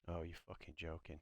Oh, you're fucking joking.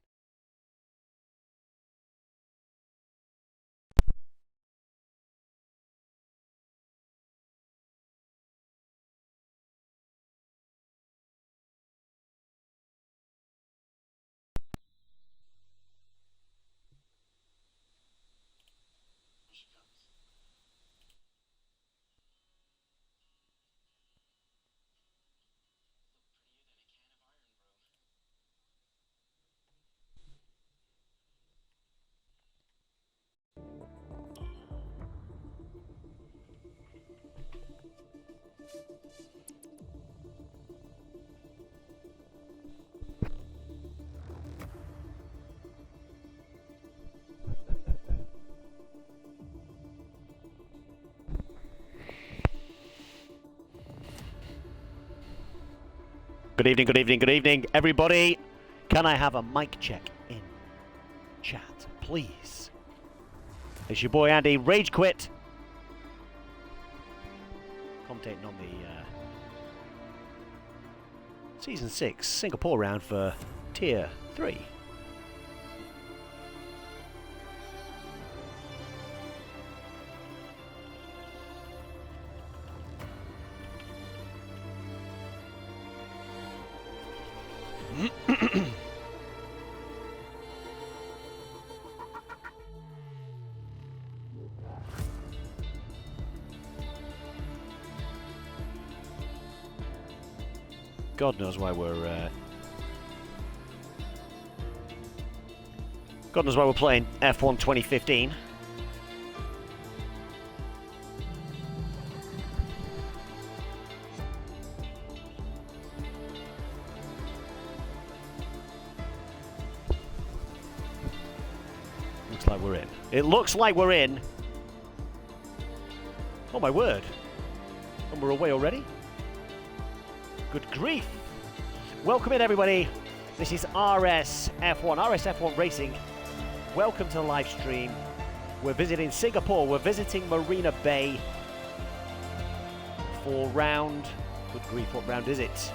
Good evening, good evening, good evening, everybody. Can I have a mic check in chat, please? It's your boy Andy, Rage Quit. Commentating on the Season 6 Singapore round for Tier 3. God knows why we're playing F1 2015. Looks like we're in. It looks like we're in. Oh my word. And we're away already? Good grief. Welcome in, everybody. This is RSF1 Racing. Welcome to the live stream. We're visiting Singapore. We're visiting Marina Bay for round... Good grief, what round is it?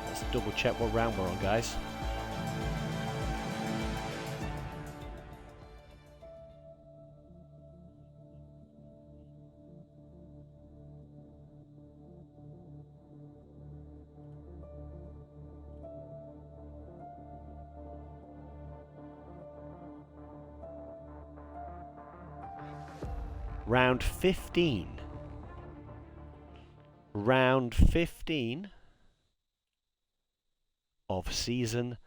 Let's double check what round we're on, guys. Round 15. Round 15 of Season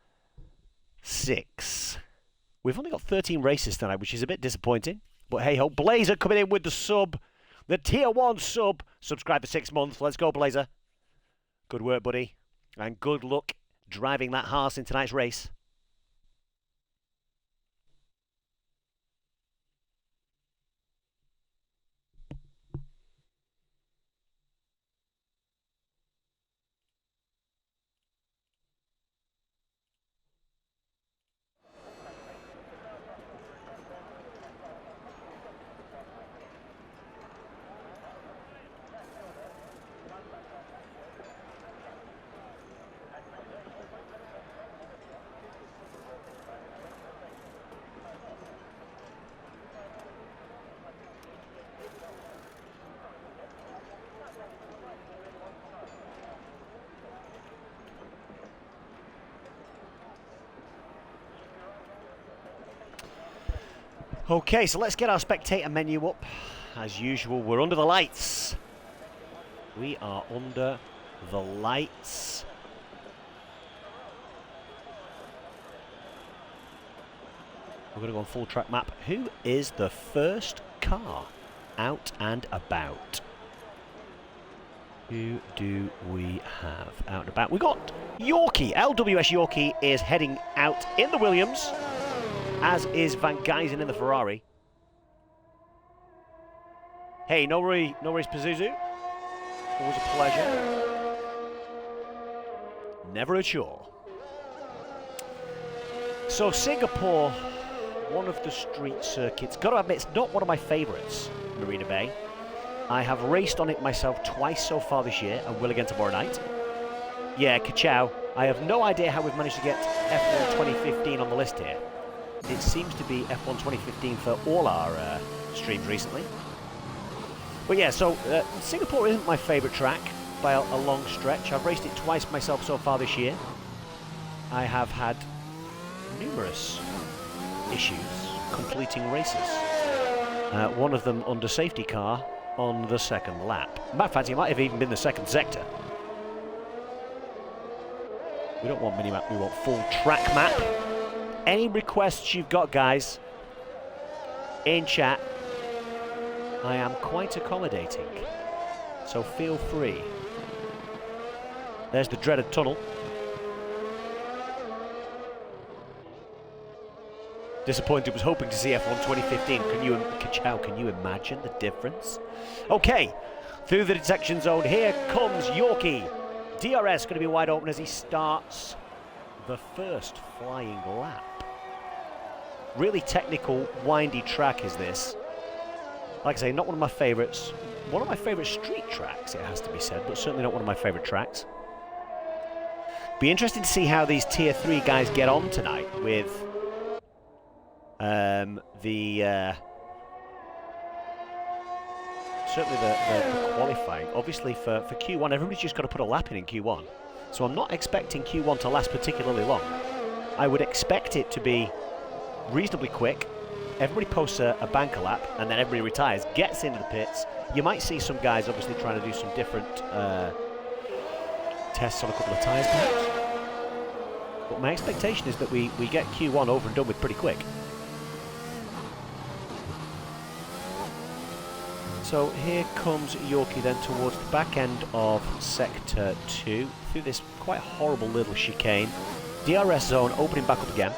6. We've only got 13 races tonight, which is a bit disappointing. But hey ho, Blazer coming in with the sub. The Tier 1 sub. Subscribe for 6 months. Let's go, Blazer. Good work, buddy. And good luck driving that horse in tonight's race. Okay, so let's get our spectator menu up. As usual, we're under the lights. We are under the lights. We're going to go on full track map. Who is the first car out and about? Who do we have out and about? We got Yorkie. LWS Yorkie is heading out in the Williams, as is Van Geysen in the Ferrari. Hey, no worries, Pazuzu. Always a pleasure. Never a chore. So Singapore, one of the street circuits. Got to admit, it's not one of my favourites, Marina Bay. I have raced on it myself twice so far this year, and will again tomorrow night. Yeah, ka-chow. I have no idea how we've managed to get F1 2015 on the list here. It seems to be F1 2015 for all our streams recently. But yeah, so Singapore isn't my favourite track by a long stretch. I've raced it twice myself so far this year. I have had numerous issues completing races. One of them under safety car on the second lap. Matter of fact, it might have even been the second sector. We don't want mini-map, we want full track map. Any requests you've got, guys, in chat, I am quite accommodating. So feel free. There's the dreaded tunnel. Disappointed, was hoping to see F1 2015. Can you imagine the difference? Okay, through the detection zone, here comes Yorkie. DRS going to be wide open as he starts the first flying lap. Really technical, windy track is this. Like I say, not one of my favourites. One of my favourite street tracks, it has to be said, but certainly not one of my favourite tracks. Be interesting to see how these Tier 3 guys get on tonight with certainly the qualifying. Obviously for Q1, everybody's just got to put a lap in Q1. So I'm not expecting Q1 to last particularly long. I would expect it to be reasonably quick. Everybody posts a banker lap, and then everybody retires, gets into the pits. You might see some guys obviously trying to do some different tests on a couple of tyres perhaps. But my expectation is that we get Q1 over and done with pretty quick. So here comes Yorkie then towards the back end of Sector 2, through this quite horrible little chicane. DRS zone opening back up again.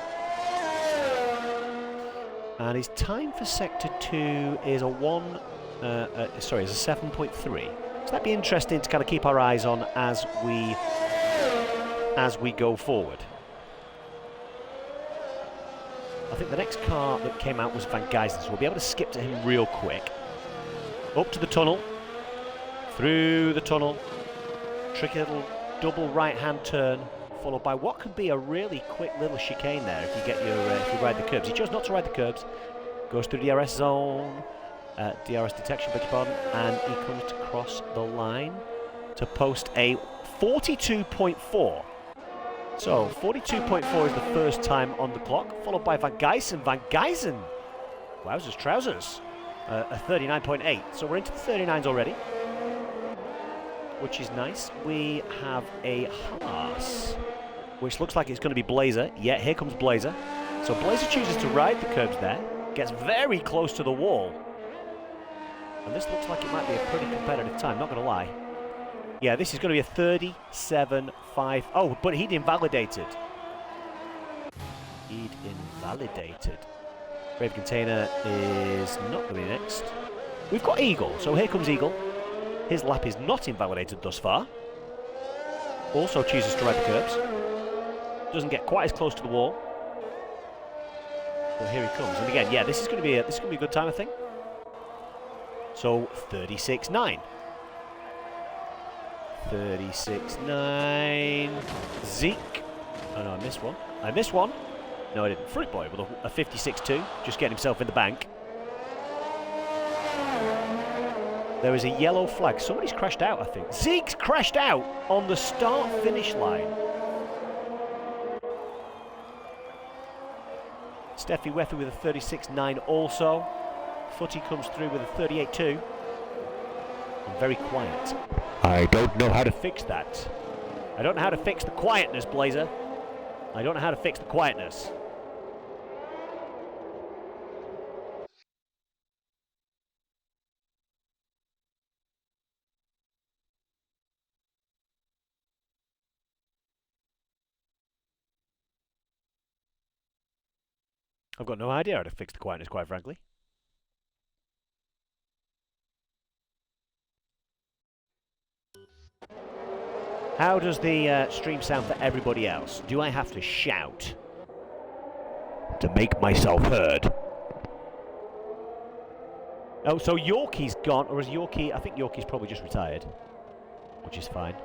And his time for Sector 2 is a 7.3. So that'd be interesting to kind of keep our eyes on as we go forward. I think the next car that came out was Van Geysen, so we'll be able to skip to him real quick. Up to the tunnel, through the tunnel, tricky little double right-hand turn, followed by what could be a really quick little chicane there if you get your if you ride the curbs. He chose not to ride the curbs, goes through the DRS zone, DRS detection, beg your pardon, and he comes to cross the line to post a 42.4. So 42.4 is the first time on the clock, followed by Van Geysen. Van Geysen, wowzers trousers. A 39.8, so we're into the 39s already, which is nice. We have a Haas, which looks like it's going to be Blazer. Yeah, here comes Blazer. So Blazer chooses to ride the curbs there, gets very close to the wall, and this looks like it might be a pretty competitive time, not going to lie. Yeah, this is going to be a 37.5. Oh, but he'd invalidated. Brave Container is not going to be next. We've got Eagle, so here comes Eagle. His lap is not invalidated thus far. Also chooses to ride the curbs. Doesn't get quite as close to the wall. But here he comes. And again, yeah, this is going to be a good time, I think. So 36.9. 36.9. Zeke. Oh no, I missed one. No, I didn't. Fruit Boy with a 56.2, just getting himself in the bank. There is a yellow flag. Somebody's crashed out, I think. Zeke's crashed out on the start-finish line. Steffi Wether with a 36.9 also. Footy comes through with a 38.2. And very quiet. I don't know how to fix that. I don't know how to fix the quietness, Blazer. I don't know how to fix the quietness. I've got no idea how to fix the quietness, quite frankly. How does the stream sound for everybody else? Do I have to shout to make myself heard? Oh, so Yorkie's gone, or is Yorkie... I think Yorkie's probably just retired, which is fine.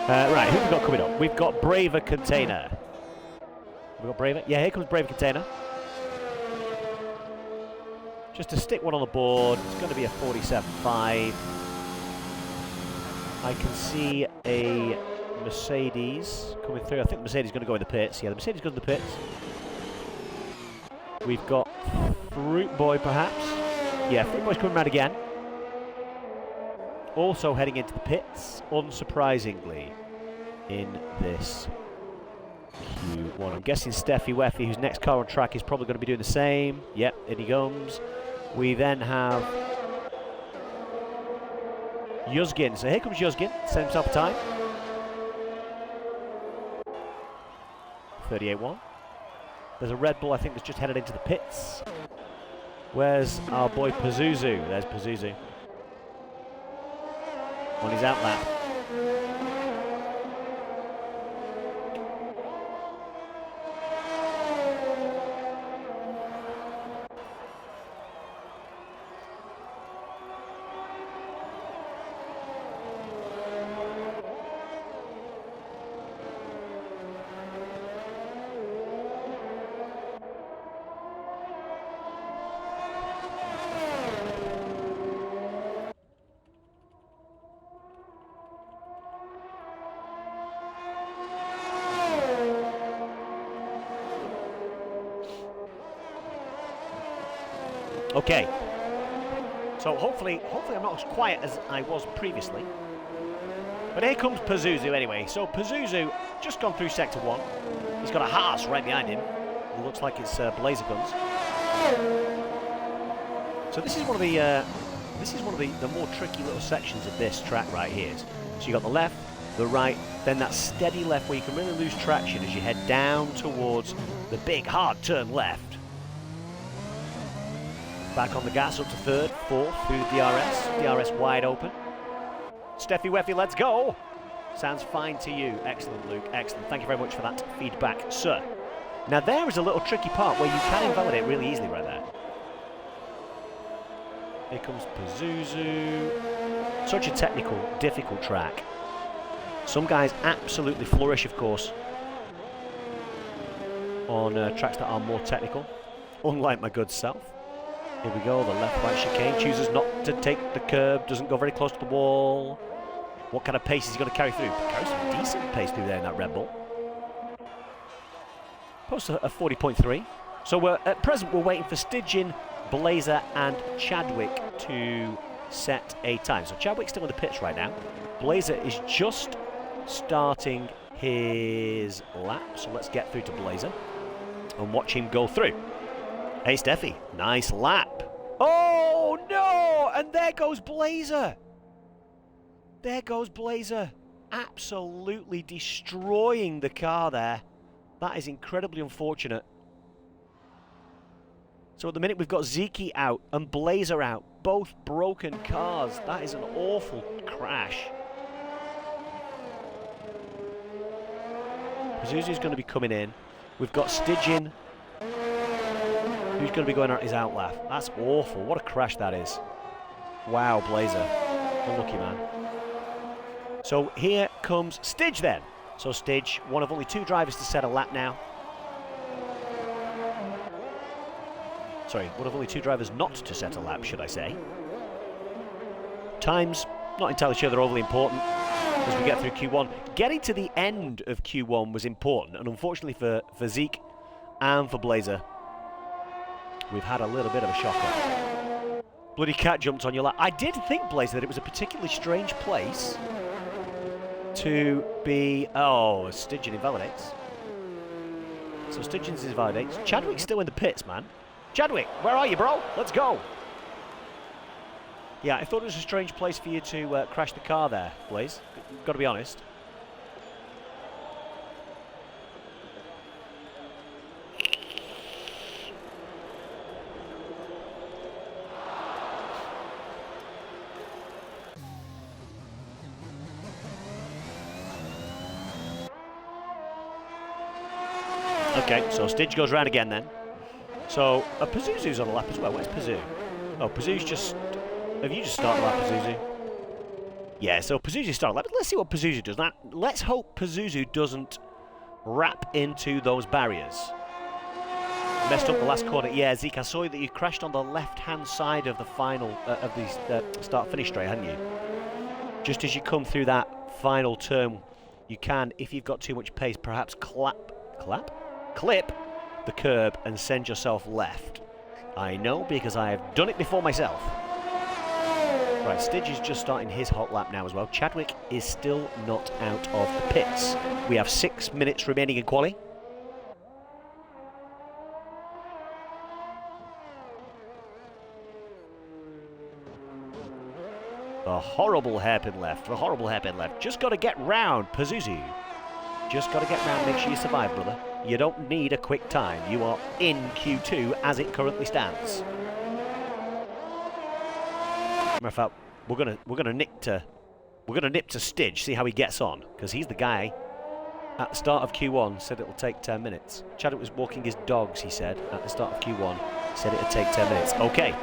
Right, who have we got coming up? We've got Braver Container. We've got Braver. Yeah, here comes Braver Container. Just to stick one on the board, it's going to be a 47.5. I can see a Mercedes coming through. I think the Mercedes is going to go in the pits. Yeah, the Mercedes goes in the pits. We've got Fruit Boy, perhaps. Yeah, Fruit Boy's coming around again. Also heading into the pits, unsurprisingly, in this Q1. I'm guessing Steffi Weffy, whose next car on track, is probably going to be doing the same. Yep, in he comes. We then have Yuzgin. So here comes Yuzgin, set himself a time. 38.1. There's a Red Bull, I think, that's just headed into the pits. Where's our boy Pazuzu? There's Pazuzu. On his out lap. Okay, so hopefully I'm not as quiet as I was previously. But here comes Pazuzu anyway. So Pazuzu just gone through sector 1. He's got a Haas right behind him. It looks like it's Blazer guns. So this is one of the more tricky little sections of this track right here. So you got the left, the right, then that steady left where you can really lose traction as you head down towards the big hard turn left. Back on the gas up to third, fourth through the DRS. DRS wide open. Steffi Weffy, let's go. Sounds fine to you. Excellent, Luke. Excellent. Thank you very much for that feedback, sir. Now there is a little tricky part where you can invalidate really easily right there. Here comes Pazuzu. Such a technical, difficult track. Some guys absolutely flourish, of course, on tracks that are more technical, unlike my good self. Here we go, the left-right chicane, chooses not to take the curb, doesn't go very close to the wall. What kind of pace is he going to carry through? Carries some decent pace through there in that Red Bull. Posts a 40.3. So at present we're waiting for Stygian, Blazer and Chadwick to set a time. So Chadwick's still in the pits right now. Blazer is just starting his lap, so let's get through to Blazer and watch him go through. Hey Steffi, nice lap. Oh no! And there goes Blazer. There goes Blazer. Absolutely destroying the car there. That is incredibly unfortunate. So at the minute we've got Ziki out and Blazer out. Both broken cars. That is an awful crash. Pazuzu's going to be coming in. We've got Stygian, who's going to be going out his out lap. That's awful. What a crash that is. Wow, Blazer. Unlucky man. So here comes Stig then. So Stig, one of only 2 drivers to set a lap now. Sorry, one of only 2 drivers not to set a lap, should I say. Times, not entirely sure they're overly important as we get through Q1. Getting to the end of Q1 was important, and unfortunately for Zeke and for Blazer, we've had a little bit of a shocker. Bloody cat jumped on your lap. I did think, Blazer, that it was a particularly strange place to be... Oh, Stygian invalidates. So Stygian's invalidates. Chadwick's still in the pits, man. Chadwick, where are you, bro? Let's go. Yeah, I thought it was a strange place for you to crash the car there, Blaze. Got to be honest. Okay, so Stig goes round again then. So, Pazuzu's on a lap as well. Where's Pazu? Oh, Pazu's just... Have you just started the lap, Pazuzu? Yeah, so Pazuzu started. Let's see what Pazuzu does. Now, let's hope Pazuzu doesn't wrap into those barriers. Messed up the last corner. Yeah, Zeke, I saw that you crashed on the left-hand side of the final, of the start-finish straight, hadn't you? Just as you come through that final turn, you can, if you've got too much pace, perhaps clip the curb and send yourself left. I know because I have done it before myself. Right, Stidge is just starting his hot lap now as well. Chadwick is still not out of the pits. We have 6 minutes remaining in quali. The horrible hairpin left, the horrible hairpin left. Just got to get round, Pazuzu. Just got to get round, make sure you survive, brother. You don't need a quick time. You are in Q2 as it currently stands. Matter of fact, we're gonna nip to Stidge, see how he gets on, because he's the guy at the start of Q1 said it'll take 10 minutes. Chadwick was walking his dogs, he said, at the start of Q1, said it'd take 10 minutes. Okay,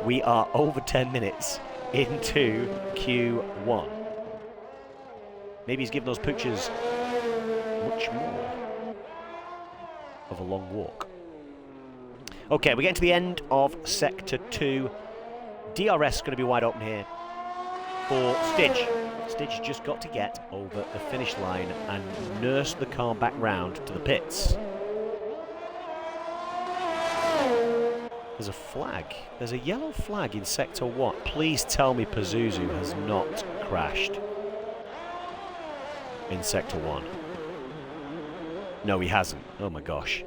we are over 10 minutes into Q1. Maybe he's given those poochers much more of a long walk. Okay, we're getting to the end of Sector 2. DRS is going to be wide open here for Stidge. Stidge just got to get over the finish line and nurse the car back round to the pits. There's a flag. There's a yellow flag in Sector 1. Please tell me Pazuzu has not crashed in Sector 1. No, he hasn't. Oh my gosh.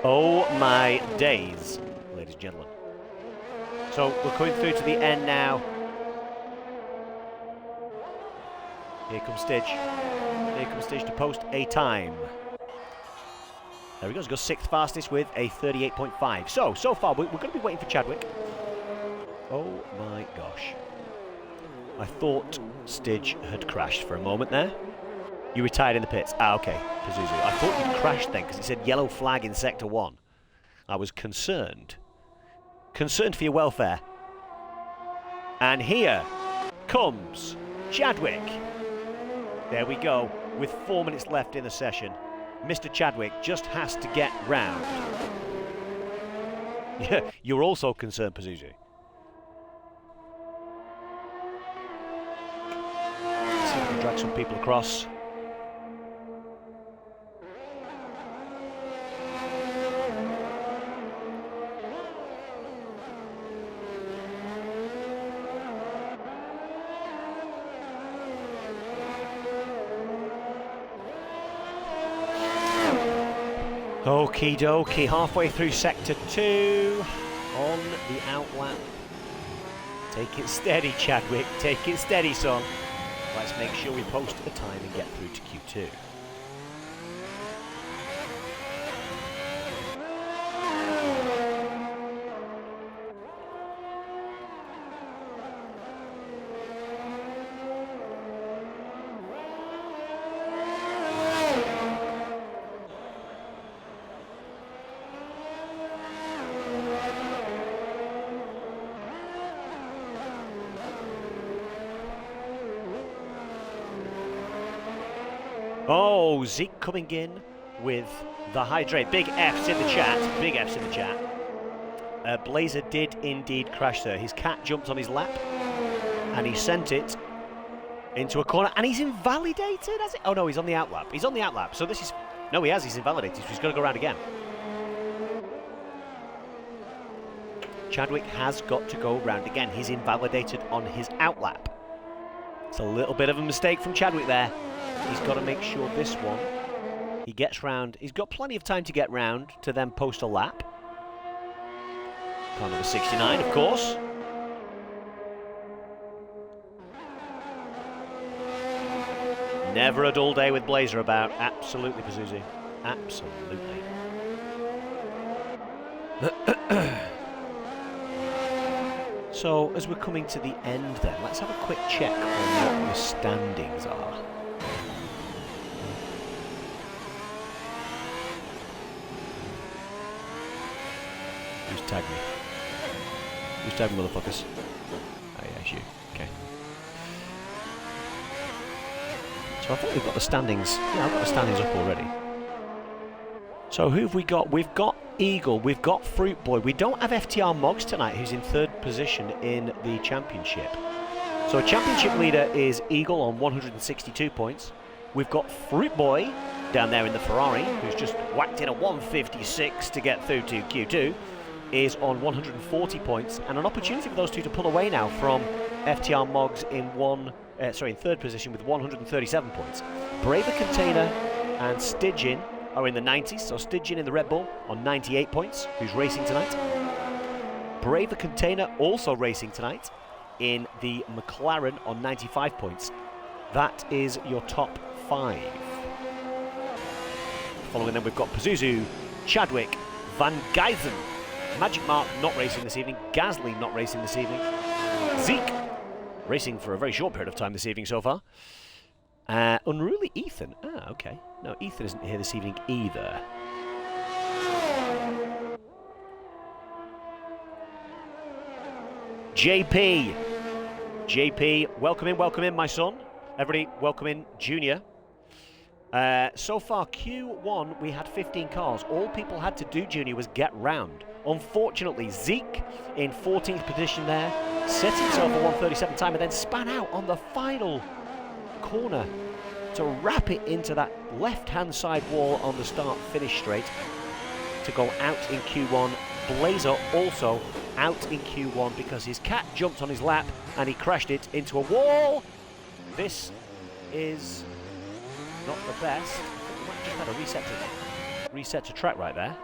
Oh my days, ladies and gentlemen. So we're coming through to the end now. Here comes Stidge. Here comes Stidge to post a time. There he goes. He goes 6th fastest with a 38.5. So far, we're going to be waiting for Chadwick. Oh my gosh. I thought Stidge had crashed for a moment there. You retired in the pits. Ah, okay, Pazuzu. I thought you'd crashed then because it said yellow flag in Sector 1. I was concerned. Concerned for your welfare. And here comes Chadwick. There we go. With 4 minutes left in the session, Mr. Chadwick just has to get round. Yeah, you're also concerned, Pazuzu. See if we can drag some people across. Okie dokie, halfway through Sector 2, on the outlap. Take it steady, Chadwick, take it steady, son. Let's make sure we post a time and get through to Q2. Oh, Zeke coming in with the hydrate. Big F's in the chat. Big F's in the chat. Blazer did indeed crash there. His cat jumped on his lap and he sent it into a corner and he's invalidated, has it? Oh no, he's on the outlap. He's on the outlap. So this is... No, he has. He's invalidated. So he's got to go around again. Chadwick has got to go round again. He's invalidated on his outlap. It's a little bit of a mistake from Chadwick there. He's got to make sure this one, he gets round. He's got plenty of time to get round to then post a lap. Car number 69, of course. Never a dull day with Blazer about. Absolutely, Pazuzu. Absolutely. So, as we're coming to the end then, let's have a quick check on what the standings are. Who's tagged me? Who's tagged me, motherfuckers? Oh yeah, it's you. Okay. So I think we've got the standings. Yeah, I've got the standings up already. So who have we got? We've got Eagle, we've got Fruit Boy. We don't have FTR Moggs tonight, who's in 3rd position in the championship. So championship leader is Eagle on 162 points. We've got Fruit Boy down there in the Ferrari, who's just whacked in a 156 to get through to Q2, is on 140 points, and an opportunity for those two to pull away now from FTR Moggs in 3rd position with 137 points. Braver Container and Stygian are in the 90s, so Stygian in the Red Bull on 98 points, who's racing tonight. Braver Container also racing tonight in the McLaren on 95 points. That is your top 5. Following them, we've got Pazuzu, Chadwick, Van Geysen, Magic Mark not racing this evening, Gasly not racing this evening, Zeke racing for a very short period of time this evening so far. Unruly Ethan. Ah, okay. No, Ethan isn't here this evening either. JP. JP, welcome in, my son. Everybody, welcome in, Junior. So far, Q1, we had 15 cars. All people had to do, Junior, was get round. Unfortunately, Zeke in 14th position there, set himself a 137 time and then span out on the final corner to wrap it into that left-hand side wall on the start-finish straight to go out in Q1. Blazer also out in Q1 because his cat jumped on his lap and he crashed it into a wall. This is not the best. We might just had a reset to track right there.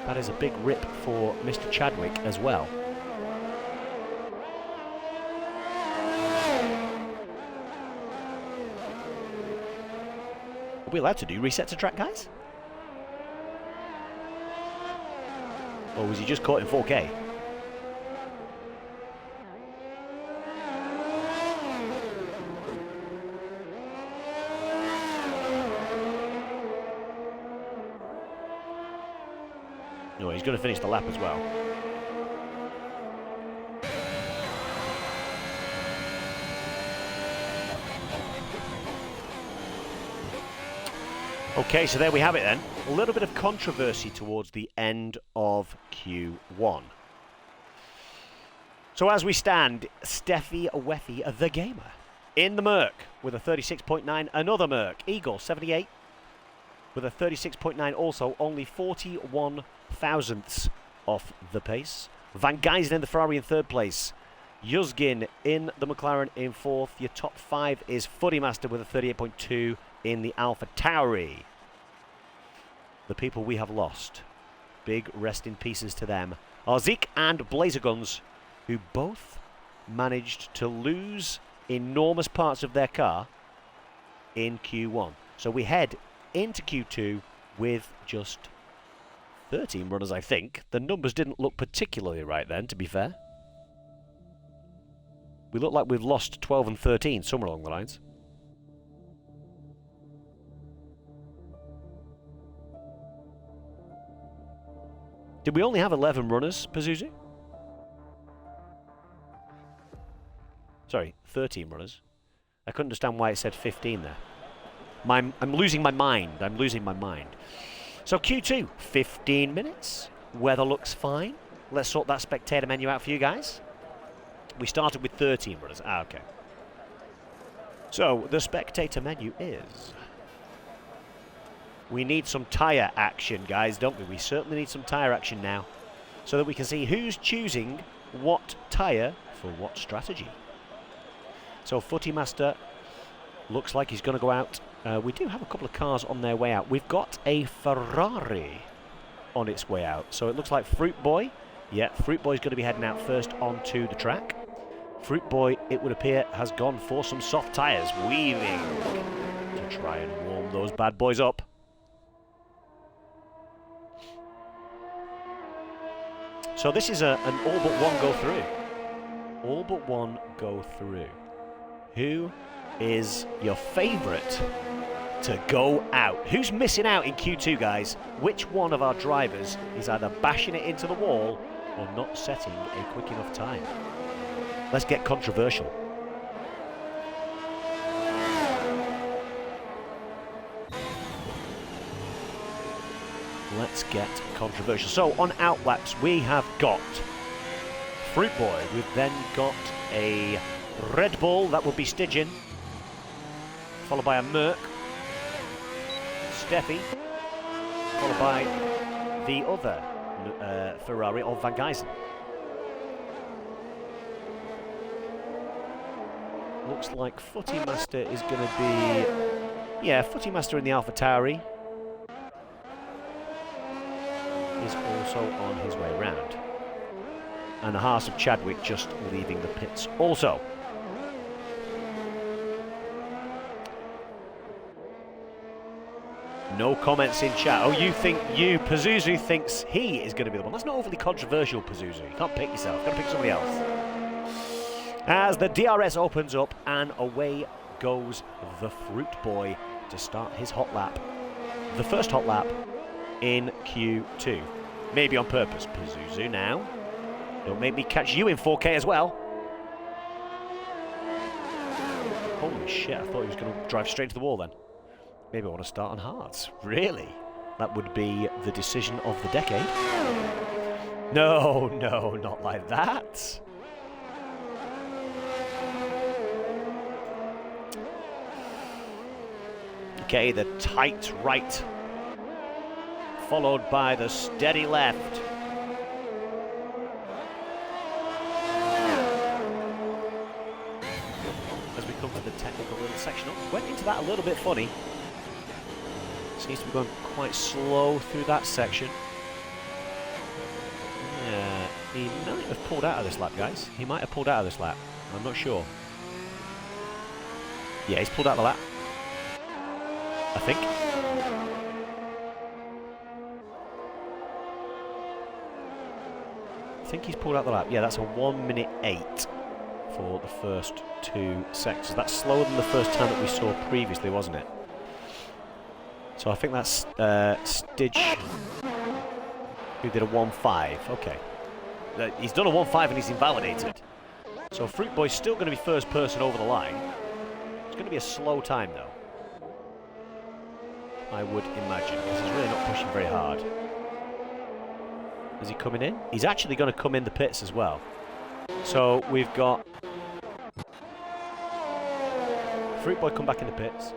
That is a big rip for Mr. Chadwick as well. Are we allowed to do reset to track, guys? Or was he just caught in 4K? No, he's going to finish the lap as well. Okay, so there we have it then. A little bit of controversy towards the end of Q1. So as we stand, Steffi Weffy, the gamer, in the Merc with a 36.9. Another Merc, Eagle, 78, with a 36.9 also, only 41 thousandths off the pace. Van Geysen in the Ferrari in 3rd place. Yuzgin in the McLaren in 4th. Your top 5 is Footy Master with a 38.2 in the Alpha Tauri. The people we have lost. Big rest in pieces to them. Are Zeke and Blazer Guns, who both managed to lose enormous parts of their car in Q1. So we head into Q2 with just 13 runners, I think. The numbers didn't look particularly right then, to be fair. We look like we've lost 12 and 13, somewhere along the lines. Did we only have 11 runners, Pazuzu? Sorry, 13 runners. I couldn't understand why it said 15 there. I'm losing my mind. I'm losing my mind. So Q2, 15 minutes. Weather looks fine. Let's sort that spectator menu out for you guys. We started with 13 runners. Ah, okay. So the spectator menu is... We need some tyre action, guys, don't we? We certainly need some tyre action now, so that we can see who's choosing what tyre for what strategy. So Footy Master looks like he's going to go out. We do have a couple of cars on their way out. We've got a Ferrari on its way out. So it looks like Fruit Boy. Yeah, Fruit Boy's going to be heading out first onto the track. Fruit Boy, it would appear, has gone for some soft tyres. Weaving to try and warm those bad boys up. So this is an all but one go through. All but one go through. Who is your favourite to go out? Who's missing out in Q2, guys? Which one of our drivers is either bashing it into the wall or not setting a quick enough time? Let's get controversial. let's get controversial. So on outlaps we have got Fruit Boy. We've then got a Red Bull, that will be Stygian, followed by a Merc, Steffi, followed by the other Ferrari of Van Geysen. Looks like Footy Master is going to be... Yeah, Footy Master in the AlphaTauri is also on his way round. And the Haas of Chadwick just leaving the pits also. No comments in chat. Oh, Pazuzu thinks he is going to be the one. That's not overly controversial, Pazuzu. You can't pick yourself. You've got to pick somebody else. As the DRS opens up and away goes the Fruit Boy to start his hot lap. The first hot lap in Q2. Maybe on purpose, Pazuzu now. Don't make me catch you in 4K as well. Holy shit, I thought he was going to drive straight to the wall then. Maybe I want to start on hards. Really? That would be the decision of the decade. No, not like that. Okay, the tight right, followed by the steady left. As we come to the technical little section, went into that a little bit funny. Seems to be going quite slow through that section. Yeah, he might have pulled out of this lap, guys. He might have pulled out of this lap. I'm not sure. Yeah, he's pulled out of the lap. I think. I think he's pulled out the lap. Yeah, that's a 1:08 for the first 2 sectors. That's slower than the first time that we saw previously, wasn't it? So I think that's Stidge, who did a 1:05. Okay. He's done a 1:05 and he's invalidated. So Fruit Boy's still going to be first person over the line. It's going to be a slow time, though. I would imagine, because he's really not pushing very hard. Is he coming in? He's actually going to come in the pits as well. So we've got Fruit Boy come back in the pits.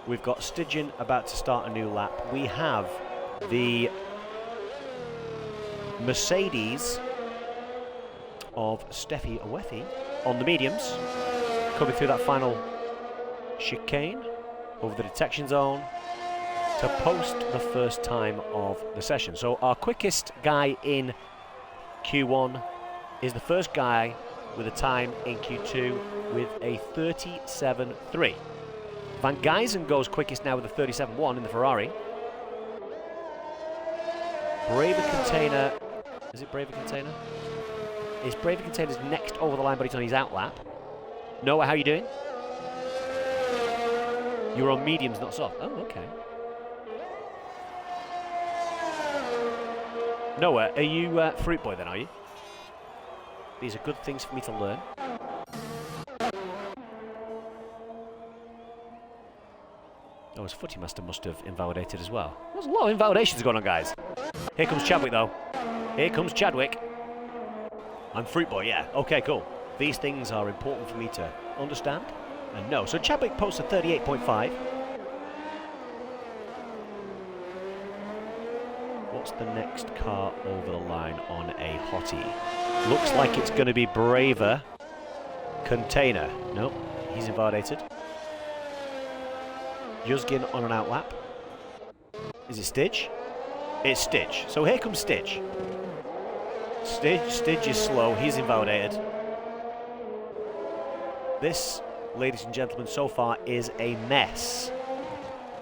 We've got Stygian about to start a new lap. We have the Mercedes of Steffi Awethi on the mediums, coming through that final chicane over the detection zone to post the first time of the session. So our quickest guy in Q1 is the first guy with a time in Q2 with a 37.3. Van Geysen goes quickest now with a 37.1 in the Ferrari. Braver Container, is it Braver Container? Is Braver Container's next over the line, but he's on his out lap. Noah, how you doing? You're on mediums, not soft. Oh, okay. Noah, are you Fruit Boy then, are you? These are good things for me to learn. Oh, his Footy Master must have invalidated as well. There's a lot of invalidations going on, guys. Here comes Chadwick, though. Here comes Chadwick. I'm Fruit Boy, yeah. Okay, cool. These things are important for me to understand and know. So Chadwick posts a 38.5. What's the next car over the line on a hottie? Looks like it's going to be Braver Container. Nope, he's invalidated. Yuzgin on an outlap. Is it Stidge? It's Stidge. So here comes Stidge. Stidge is slow. He's invalidated. This, ladies and gentlemen, so far is a mess.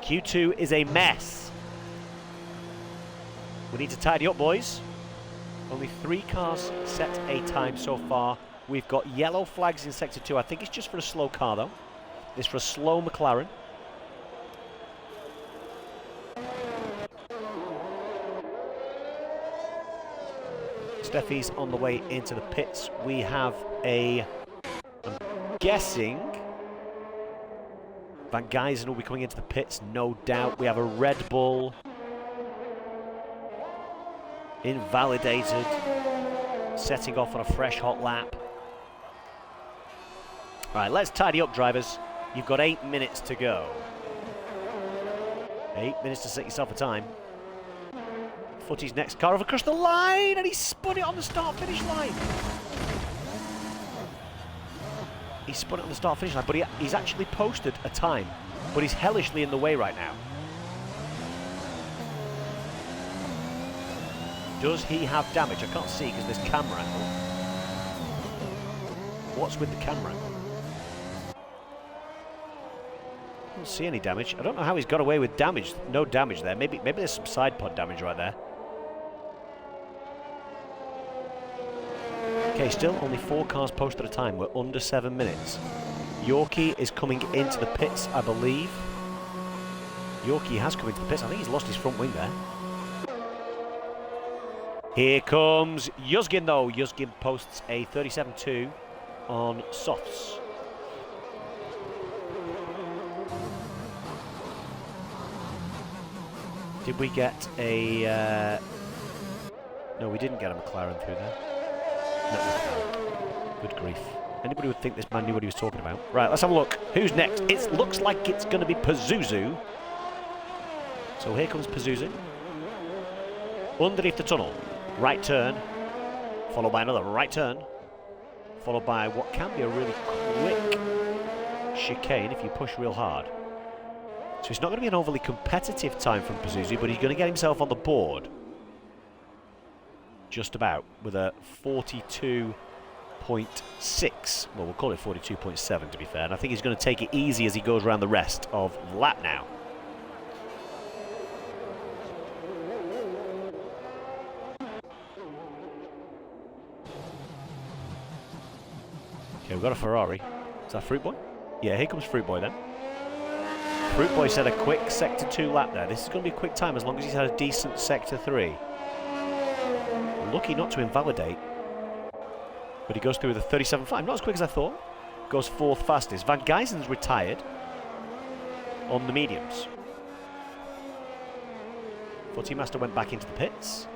Q2 is a mess. We need to tidy up, boys. Only 3 cars set a time so far. We've got yellow flags in Sector 2. I think it's just for a slow car, though. It's for a slow McLaren. Steffi's on the way into the pits. We have a, I'm guessing, Van Geysen will be coming into the pits, no doubt. We have a Red Bull Invalidated. Setting off on a fresh hot lap. Right, let's tidy up, drivers. You've got 8 minutes to go. 8 minutes to set yourself a time. Footy's next car over across the line, and he spun it on the start-finish line. He spun it on the start-finish line, but he's actually posted a time, but he's hellishly in the way right now. Does he have damage? I can't see because there's camera angle. What's with the camera angle? I don't see any damage. I don't know how he's got away with damage. No damage there. Maybe there's some side pod damage right there. Okay, still only 4 cars posted at a time. We're under 7 minutes. Yorkie is coming into the pits, I believe. Yorkie has come into the pits. I think he's lost his front wing there. Here comes Yuzgin, though. Yuzgin posts a 37.2 on softs. Did we get a... No, we didn't get a McLaren through there. No. Good grief. Anybody would think this man knew what he was talking about. Right, let's have a look. Who's next? It looks like it's going to be Pazuzu. So here comes Pazuzu. Underneath the tunnel. Right turn. Followed by another right turn. Followed by what can be a really quick chicane if you push real hard. So it's not going to be an overly competitive time from Pazuzu, but he's going to get himself on the board. Just about, with a 42.6. Well, we'll call it 42.7 to be fair. And I think he's going to take it easy as he goes around the rest of the lap now. Okay, we've got a Ferrari. Is that Fruit Boy? Yeah, here comes Fruit Boy then. Fruit Boy said a quick Sector 2 lap there. This is going to be a quick time as long as he's had a decent Sector 3. Lucky not to invalidate. But he goes through with a 37.5. Not as quick as I thought. Goes 4th fastest. Van Geysen's retired on the mediums. Footy Master went back into the pits.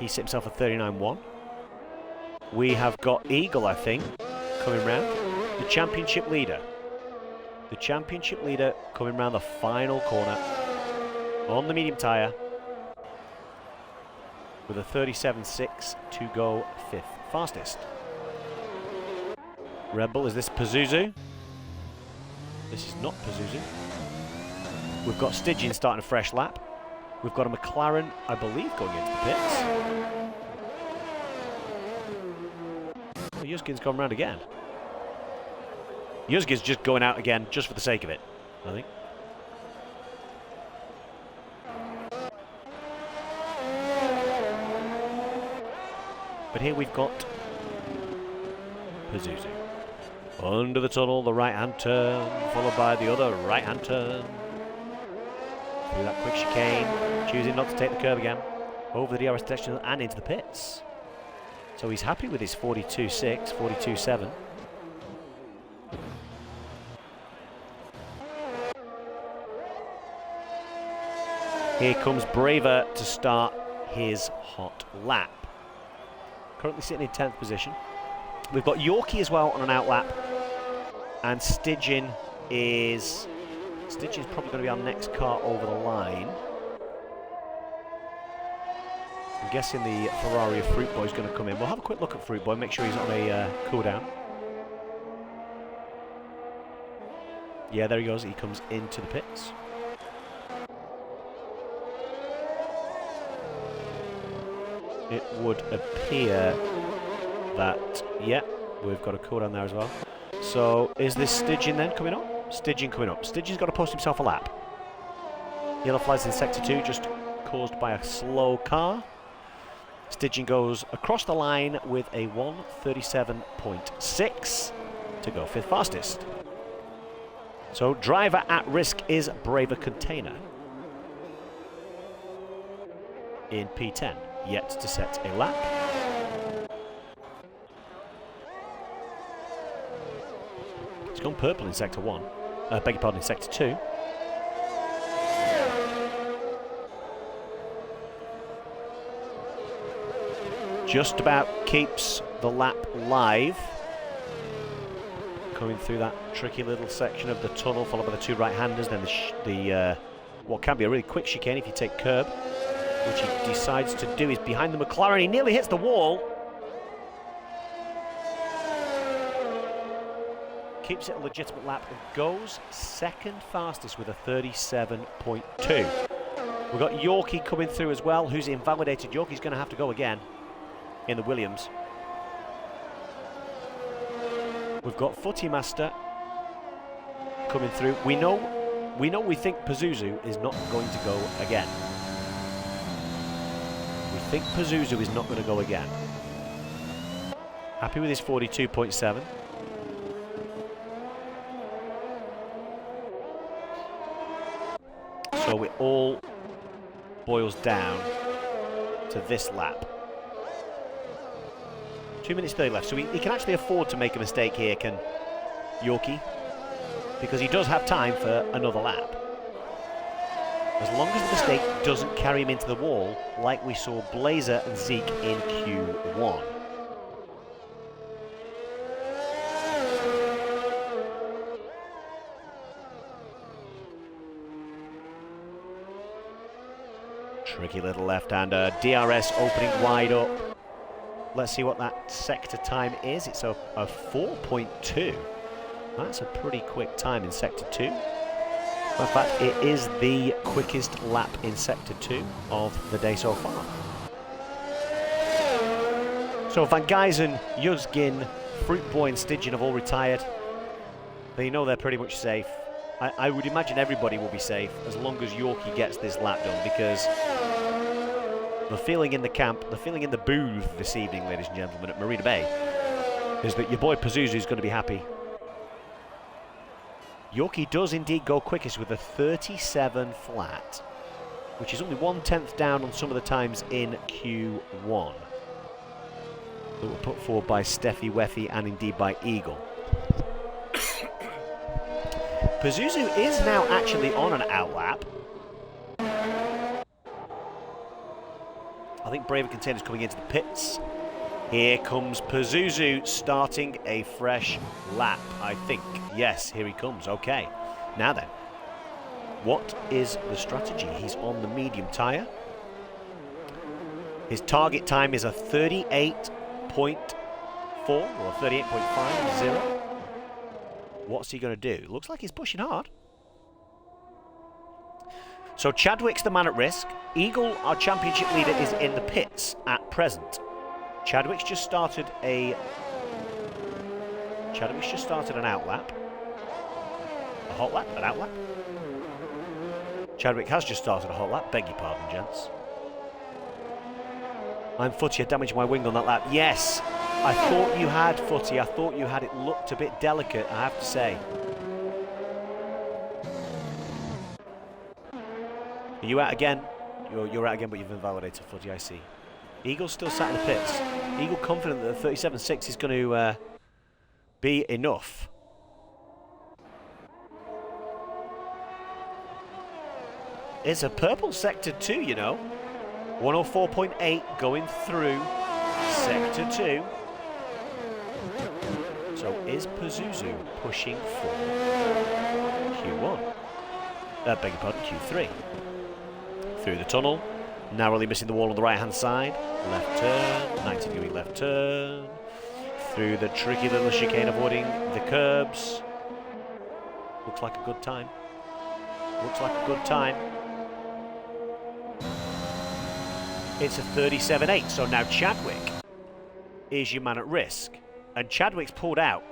He set himself a 39.1. We have got Eagle, I think, coming round. The championship leader. The championship leader coming round the final corner on the medium tyre with a 37.6 to go 5th fastest. Red Bull, is this Pazuzu? This is not Pazuzu. We've got Stygian starting a fresh lap. We've got a McLaren, I believe, going into the pits. Oh, Yuzgin's gone round again. Yuzgin's just going out again, just for the sake of it, I think. But here we've got Pazuzu. Under the tunnel, the right-hand turn, followed by the other right-hand turn. Through that quick chicane, choosing not to take the curb again. Over the DRS section and into the pits. So he's happy with his 42.6, 42.7. Here comes Braver to start his hot lap. Currently sitting in 10th position. We've got Yorkie as well on an out lap. And Stygian is... Stygian's probably going to be our next car over the line. I'm guessing the Ferrari of Fruit Boy is going to come in. We'll have a quick look at Fruit Boy, make sure he's on a cooldown. Yeah, there he goes. He comes into the pits. It would appear that, yeah, we've got a cooldown there as well. So, is this Stygian then coming up? Stygian coming up. Stygian's got to post himself a lap. Yellow flags in Sector 2, just caused by a slow car. Stygian goes across the line with a 1:37.6 to go 5th fastest. So, driver at risk is Braver Container in P10. Yet to set a lap. It's gone purple in Sector 1. Beg your pardon, in Sector 2. Just about keeps the lap live. Coming through that tricky little section of the tunnel, followed by the two right-handers, then what can be a really quick chicane if you take curb, which he decides to do. He's behind the McLaren. He nearly hits the wall. Keeps it a legitimate lap and goes second fastest with a 37.2. We've got Yorkie coming through as well, who's invalidated. Yorkie's going to have to go again in the Williams. We've got Footy Master coming through. We think Pazuzu is not going to go again. We think Pazuzu is not going to go again. Happy with his 42.7. So it all boils down to this lap. 2 minutes 30 left, so he can actually afford to make a mistake here, can Yorkie, because he does have time for another lap. As long as the mistake doesn't carry him into the wall, like we saw Blazer and Zeke in Q1. Tricky little left-hander. DRS opening wide up. Let's see what that sector time is. It's a 4.2. That's a pretty quick time in Sector 2. In fact, it is the quickest lap in Sector 2 of the day so far. So Van Gijzen, Yuzgin, Fruitboy and Stygian have all retired. They know they're pretty much safe. I would imagine everybody will be safe as long as Yorkie gets this lap done, because the feeling in the camp, the feeling in the booth this evening, ladies and gentlemen, at Marina Bay, is that your boy Pazuzu is going to be happy. Yorkie does indeed go quickest with a 37 flat, which is only 1/10 down on some of the times in Q1 that were put forward by Steffi Weffy and indeed by Eagle. Pazuzu is now actually on an outlap. I think Braver Container's coming into the pits. Here comes Pazuzu starting a fresh lap, I think. Yes, here he comes. Okay. Now then, what is the strategy? He's on the medium tyre. His target time is a 38.4 or 38.50. What's he going to do? Looks like he's pushing hard. So Chadwick's the man at risk. Eagle, our championship leader, is in the pits at present. Chadwick's just started an outlap. A hot lap? An outlap? Chadwick has just started a hot lap. Beg your pardon, gents. I'm Footy. I damaged my wing on that lap. Yes! I thought you had, Footy. I thought you had. It looked a bit delicate, I have to say. Are you out again? You're out again, but you've invalidated, Footy, I see. Eagle's still sat in the pits. Eagle confident that the 37.6 is going to be enough. It's a purple Sector 2, you know. 104.8 going through Sector 2. So is Pazuzu pushing for Q1? Beg your pardon, Q3. Through the tunnel. Narrowly missing the wall on the right-hand side. Left turn, 90-degree left turn. Through the tricky little chicane, avoiding the curbs. Looks like a good time. Looks like a good time. It's a 37.8, so now Chadwick is your man at risk. And Chadwick's pulled out.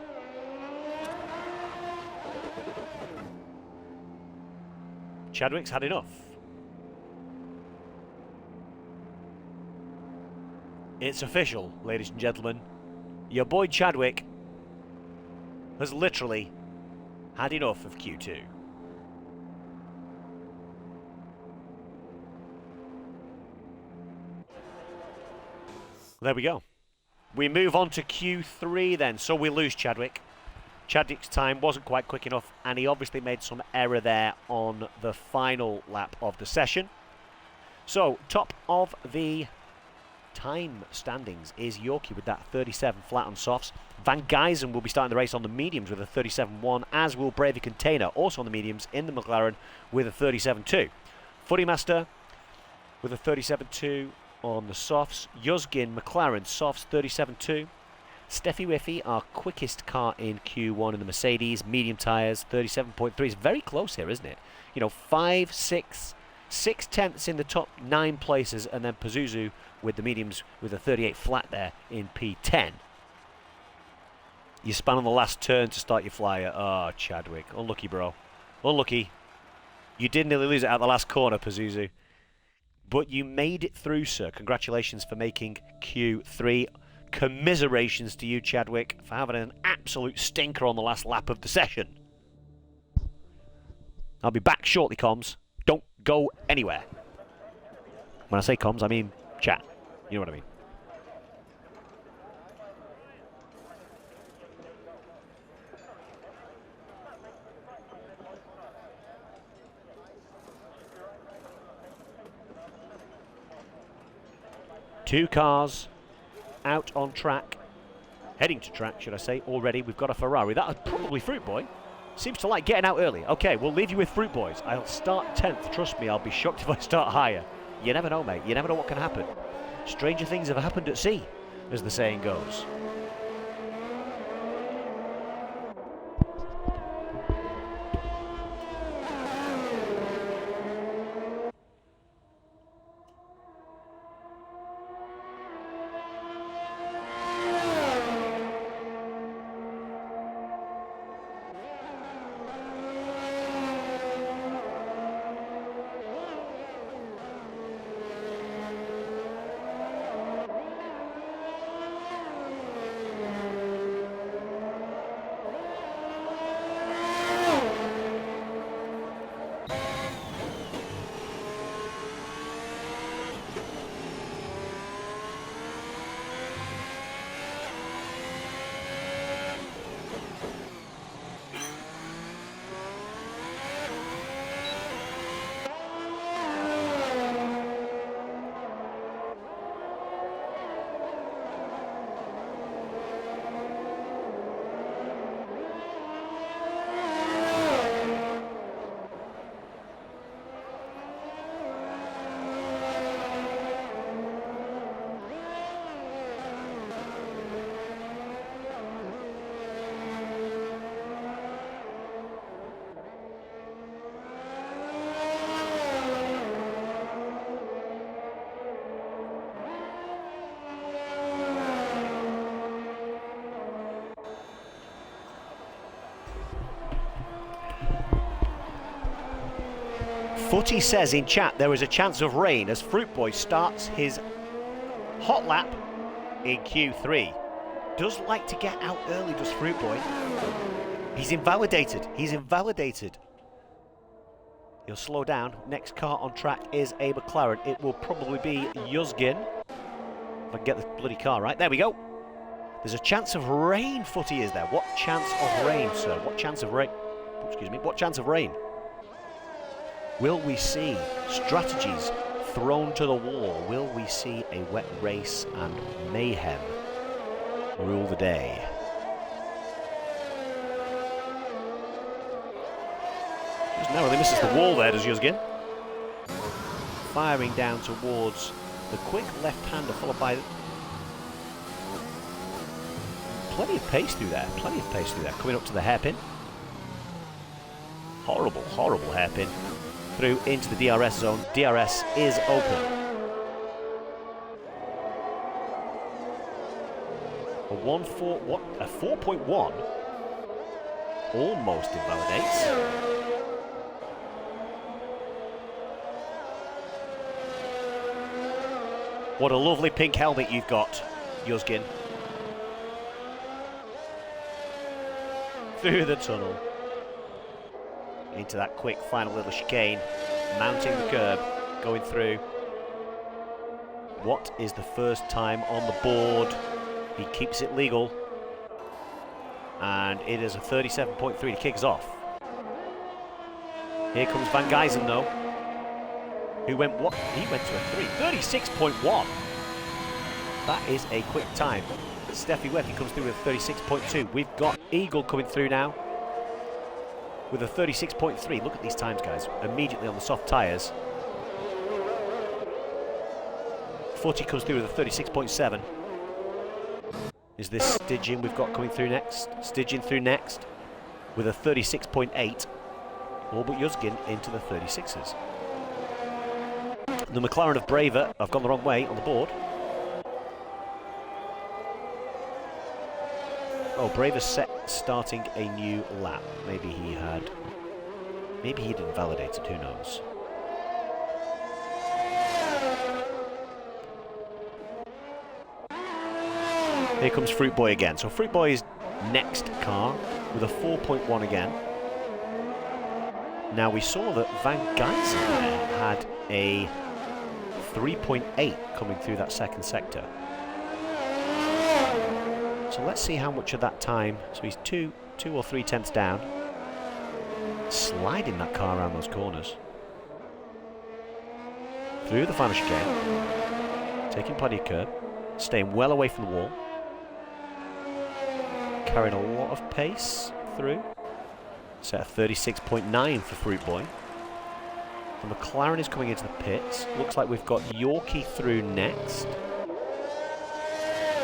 Chadwick's had enough. It's official, ladies and gentlemen. Your boy Chadwick has literally had enough of Q2. There we go. We move on to Q3 then. So we lose Chadwick. Chadwick's time wasn't quite quick enough, and he obviously made some error there on the final lap of the session. So, top of the time standings is Yorkie with that 37 flat on softs. Van Geysen will be starting the race on the mediums with a 37.1, as will Bravey Container, also on the mediums, in the McLaren with a 37.2. Footy Master with a 37.2 on the softs. Yuzgin McLaren softs 37.2. Steffi Whiffy, our quickest car in Q1 in the Mercedes, medium tyres, 37.3. It's very close here, isn't it? You know, 5, 6 tenths in the top 9 places, and then Pazuzu with the mediums with a 38 flat there in P10. You span on the last turn to start your flyer. Oh, Chadwick. Unlucky, bro. Unlucky. You did nearly lose it at the last corner, Pazuzu. But you made it through, sir. Congratulations for making Q3. Commiserations to you, Chadwick, for having an absolute stinker on the last lap of the session. I'll be back shortly, comms. Don't go anywhere. When I say comms, I mean chat. You know what I mean. Two cars out on track, heading to track, should I say, already. We've got a Ferrari. That is probably Fruit Boy. Seems to like getting out early. Okay, we'll leave you with Fruit Boys. I'll start 10th. Trust me, I'll be shocked if I start higher. You never know, mate. You never know what can happen. Stranger things have happened at sea, as the saying goes. Footy says in chat there is a chance of rain as Fruit Boy starts his hot lap in Q3. Does like to get out early, does Fruit Boy. He's invalidated. He's invalidated. He'll slow down. Next car on track is a McLaren. It will probably be Yuzgin. If I can get the bloody car right. There we go. There's a chance of rain, Footy, is there? What chance of rain, sir? What chance of rain? Excuse me. What chance of rain? Will we see strategies thrown to the wall? Will we see a wet race and mayhem rule the day? Just narrowly misses the wall there, does Yuzgin. Firing down towards the quick left-hander, followed by plenty of pace through there. Plenty of pace through there. Coming up to the hairpin. Horrible, horrible hairpin. Through into the DRS zone. DRS is open. A 4.1 almost invalidates. What a lovely pink helmet you've got, Yuzgin. Through the tunnel. Into that quick final little chicane, mounting the curb, going through. What is the first time on the board? He keeps it legal. And it is a 37.3 to kick us off. Here comes Van Geysen though. Who went what? He went to a 36.1. That is a quick time. Steffi Wethy comes through with a 36.2. We've got Eagle coming through now with a 36.3. Look at these times, guys. Immediately on the soft tyres. 40 comes through with a 36.7. Is this Stygian we've got coming through next? Stygian through next with a 36.8. All but Yuzgin into the 36s. The McLaren of Braver have gone the wrong way on the board. Oh, Braver's starting a new lap. Maybe he'd invalidated, who knows. Here comes Fruit Boy again. So Fruit Boy's next car with a 4.1 again. Now we saw that Van Geysen there had a 3.8 coming through that second sector. So let's see how much of that time. So he's two or 3 tenths down. Sliding that car around those corners. Through the final chicane. Taking plenty of curb. Staying well away from the wall. Carrying a lot of pace through. Set a 36.9 for Fruit Boy. The McLaren is coming into the pits. Looks like we've got Yorkie through next.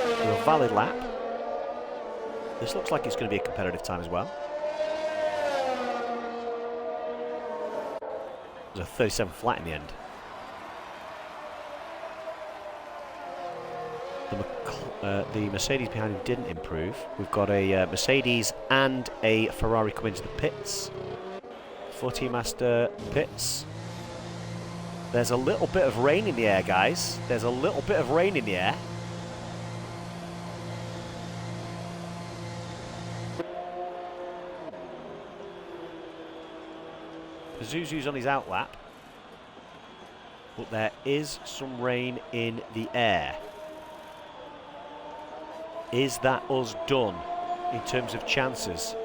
With a valid lap. This looks like it's going to be a competitive time as well. There's a 37 flat in the end. The Mercedes behind him didn't improve. We've got a Mercedes and a Ferrari come into the pits. 14 Master pits. There's a little bit of rain in the air, guys. There's a little bit of rain in the air. Pazuzu's on his outlap. But there is some rain in the air. Is that us done in terms of chances?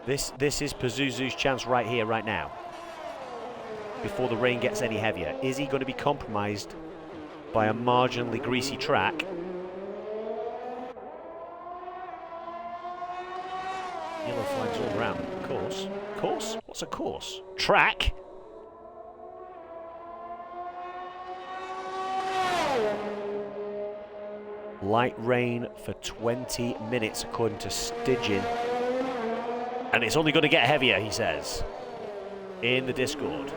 This is Pazuzu's chance right here, right now. Before the rain gets any heavier. Is he going to be compromised by a marginally greasy track? Yellow flags all around. Course. Course? What's a course? Track? Light rain for 20 minutes, according to Stygian. And it's only going to get heavier, he says, in the Discord.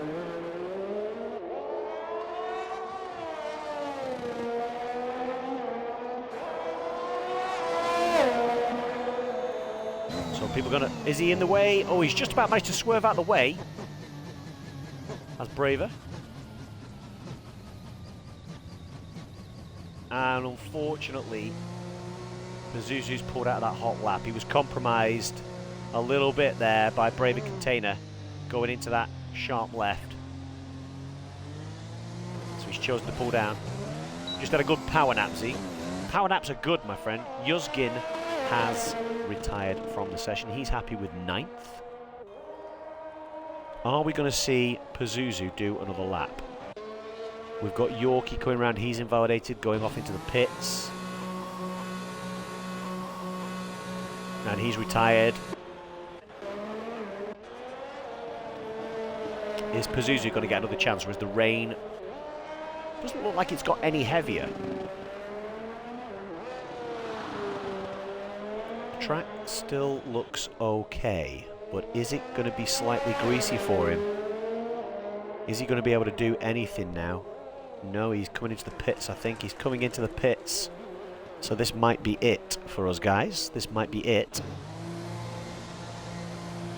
So people are going to... Is he in the way? Oh, he's just about managed to swerve out of the way. That's Braver. And unfortunately, Pazuzu's pulled out of that hot lap. He was compromised a little bit there by Braver Container going into that sharp left. So he's chosen to pull down. Just had a good power nap, Z. Power naps are good, my friend. Yuzgin has retired from the session. He's happy with 9th. Are we going to see Pazuzu do another lap? We've got Yorkie coming around, he's invalidated, going off into the pits. And he's retired. Is Pazuzu going to get another chance, or is the rain... Doesn't look like it's got any heavier. The track still looks okay, but is it going to be slightly greasy for him? Is he going to be able to do anything now? No, he's coming into the pits, I think. He's coming into the pits. So this might be it for us, guys. This might be it.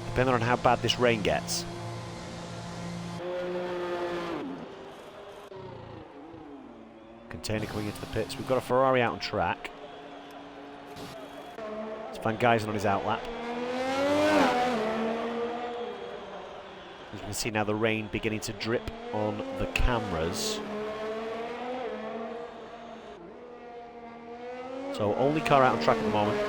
Depending on how bad this rain gets. Container coming into the pits. We've got a Ferrari out on track. It's Van Geysen on his outlap. As we can see now, the rain beginning to drip on the cameras. So only car out on track at the moment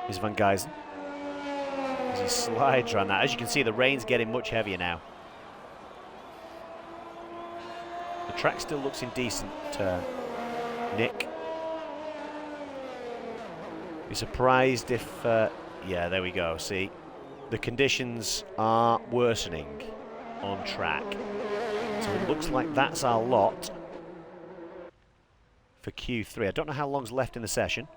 is Van Geysen. As he slides around that. As you can see, the rain's getting much heavier now. The track still looks in decent nick. Be surprised if... yeah, there we go. See, the conditions are worsening on track. So it looks like that's our lot for Q3. I don't know how long's left in the session.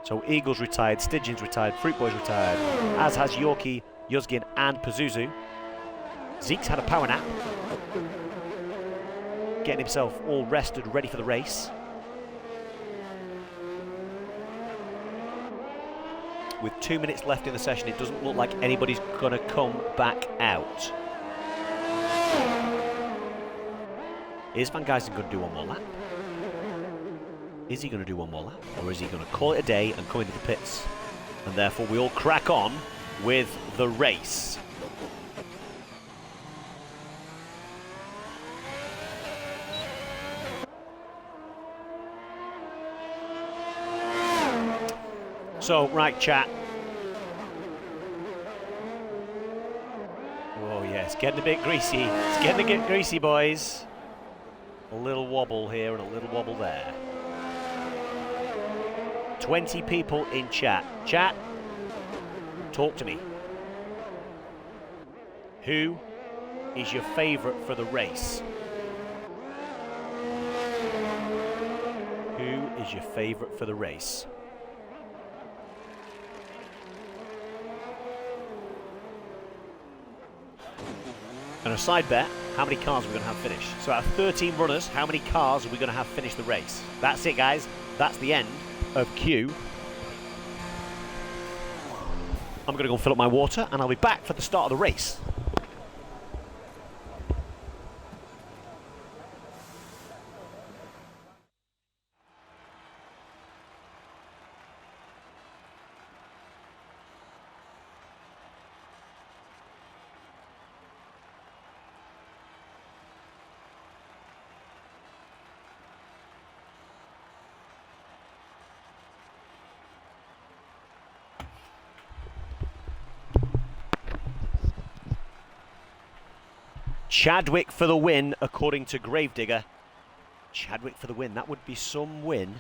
So Eagle's retired, Stygian's retired, Fruit Boy's retired, as has Yorkie, Yuzgin and Pazuzu. Zeke's had a power nap, getting himself all rested, ready for the race. With 2 minutes left in the session, it doesn't look like anybody's going to come back out. Is Van Gijzen going to do one more lap? Is he going to do one more lap? Or is he going to call it a day and come into the pits? And therefore we all crack on with the race. So, right, chat. Oh, yeah, it's getting a bit greasy. It's getting a bit greasy, boys. A little wobble here and a little wobble there. 20 people in chat. Chat, talk to me. Who is your favourite for the race? Who is your favourite for the race? And a side bet, how many cars are we going to have finished? So out of 13 runners, how many cars are we going to have finished the race? That's it, guys. That's the end of Q. I'm going to go and fill up my water, and I'll be back for the start of the race. Chadwick for the win, according to Gravedigger. Chadwick for the win. That would be some win.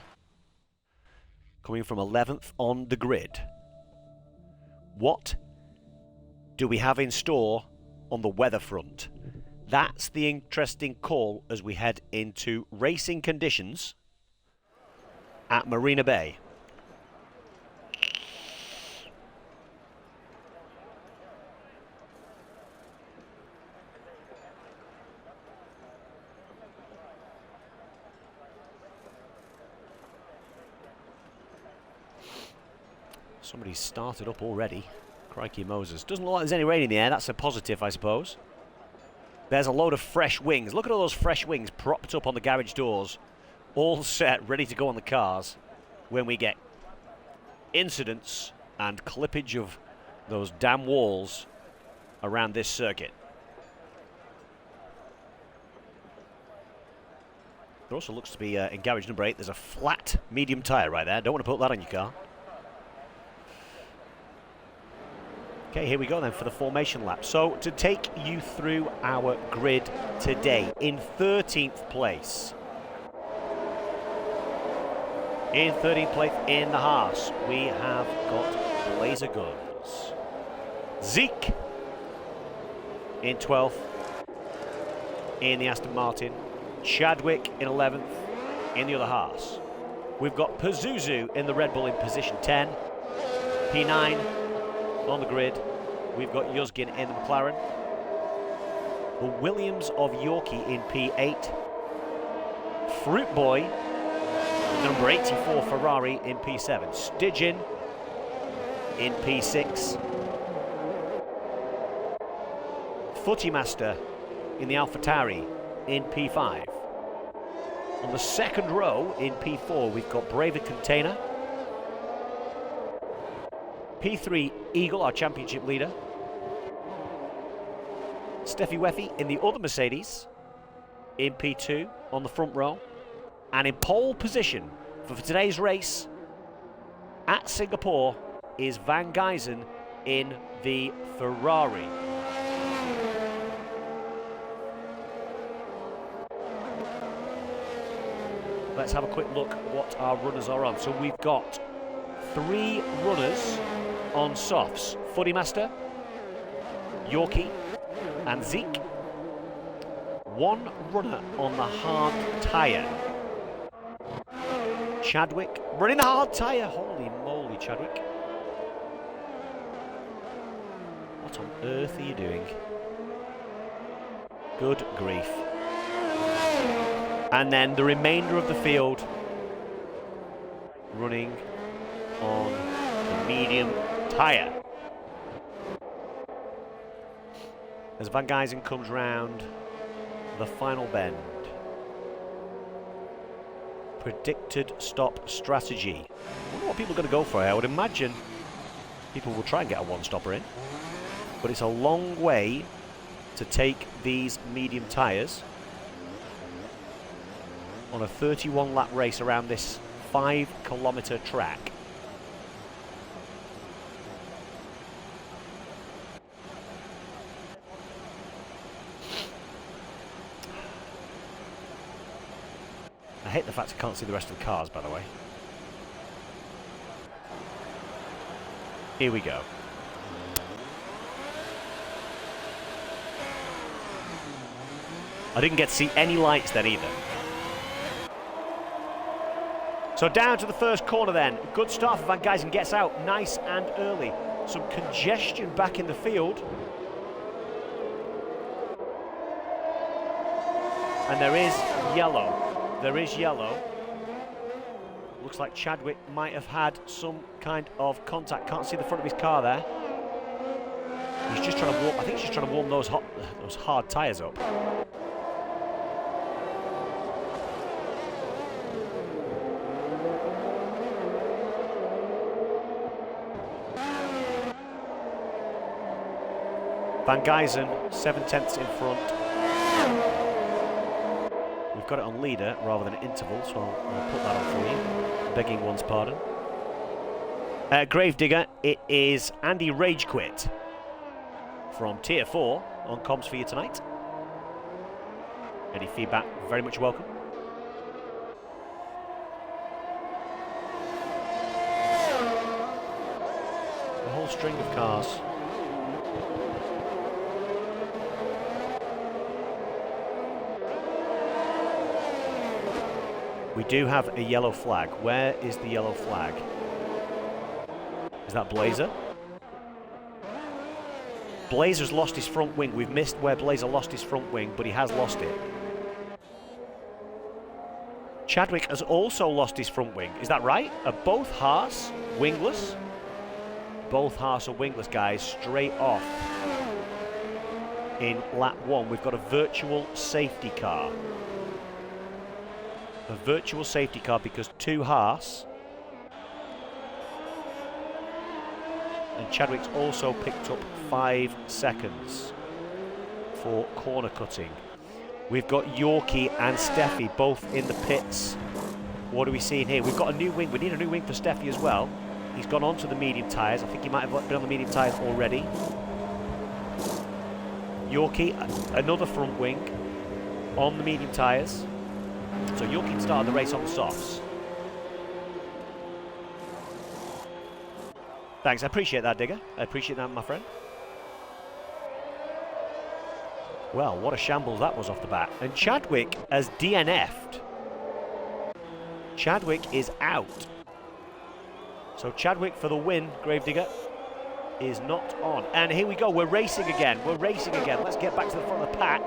Coming from 11th on the grid. What do we have in store on the weather front? That's the interesting call as we head into racing conditions at Marina Bay. Somebody's started up already. Crikey Moses. Doesn't look like there's any rain in the air. That's a positive, I suppose. There's a load of fresh wings. Look at all those fresh wings propped up on the garage doors. All set, ready to go on the cars when we get incidents and clippage of those damn walls around this circuit. There also looks to be, in garage number 8, there's a flat medium tyre right there. Don't want to put that on your car. Okay, here we go then for the formation lap. So to take you through our grid today, in 13th place. In 13th place in the Haas, we have got Blazer Guns. Zeke in 12th in the Aston Martin. Chadwick in 11th in the other Haas. We've got Pazuzu in the Red Bull in position 10. P9 on the grid. We've got Yuzgin in the McLaren. The Williams of Yorkie in P8. Fruit Boy, number 84 Ferrari in P7. Stygian in P6. Footy Master in the AlphaTauri in P5. On the second row in P4 we've got Braver Container. P3 Eagle, our championship leader. Steffi Weffy in the other Mercedes in P2 on the front row. And in pole position for today's race at Singapore is Van Gijzen in the Ferrari. let's have a quick look what our runners are on. So we've got 3 runners on softs. Footy Master, Yorkie and Zeke. 1 runner on the hard tyre. Chadwick running the hard tyre. Holy moly, Chadwick. What on earth are you doing? Good grief. And then the remainder of the field running on the medium tyre. As Van Gijzen comes round the final bend. Predicted stop strategy. I wonder what people are going to go for here. I would imagine people will try and get a one-stopper in. But it's a long way to take these medium tyres on a 31-lap race around this 5-kilometre track. I hate the fact I can't see the rest of the cars, by the way. Here we go. I didn't get to see any lights then either. So down to the first corner then. Good start for Van Gijzen, gets out nice and early. Some congestion back in the field. And there is yellow. There is yellow. Looks like Chadwick might have had some kind of contact. Can't see the front of his car there. He's just trying to warm, I think he's just trying to warm those hard tyres up. Van Gijzen, 7/10 in front. We've got it on leader rather than interval, so I'll put that on for you. Begging one's pardon. Gravedigger, it is Andy Ragequit from Tier 4 on comms for you tonight. Any feedback, very much welcome. A whole string of cars. We do have a yellow flag. Where is the yellow flag? Is that Blazer? Blazer's lost his front wing. We've missed where Blazer lost his front wing, but he has lost it. Chadwick has also lost his front wing. Is that right? Are both Haas wingless? Both Haas are wingless, guys. Straight off in lap 1. We've got a virtual safety car. A virtual safety car because 2 Haas. And Chadwick's also picked up 5 seconds for corner cutting. We've got Yorkie and Steffi both in the pits. What are we seeing here? We've got a new wing. We need a new wing for Steffi as well. He's gone on to the medium tyres. I think he might have been on the medium tyres already. Yorkie, another front wing on the medium tyres. So Yorkie started the race on the softs. Thanks, I appreciate that, Digger. I appreciate that, my friend. Well, what a shambles that was off the bat. And Chadwick has DNF'd. Chadwick is out. So Chadwick for the win, Gravedigger, is not on. And here we go, we're racing again. We're racing again. Let's get back to the front of the pack.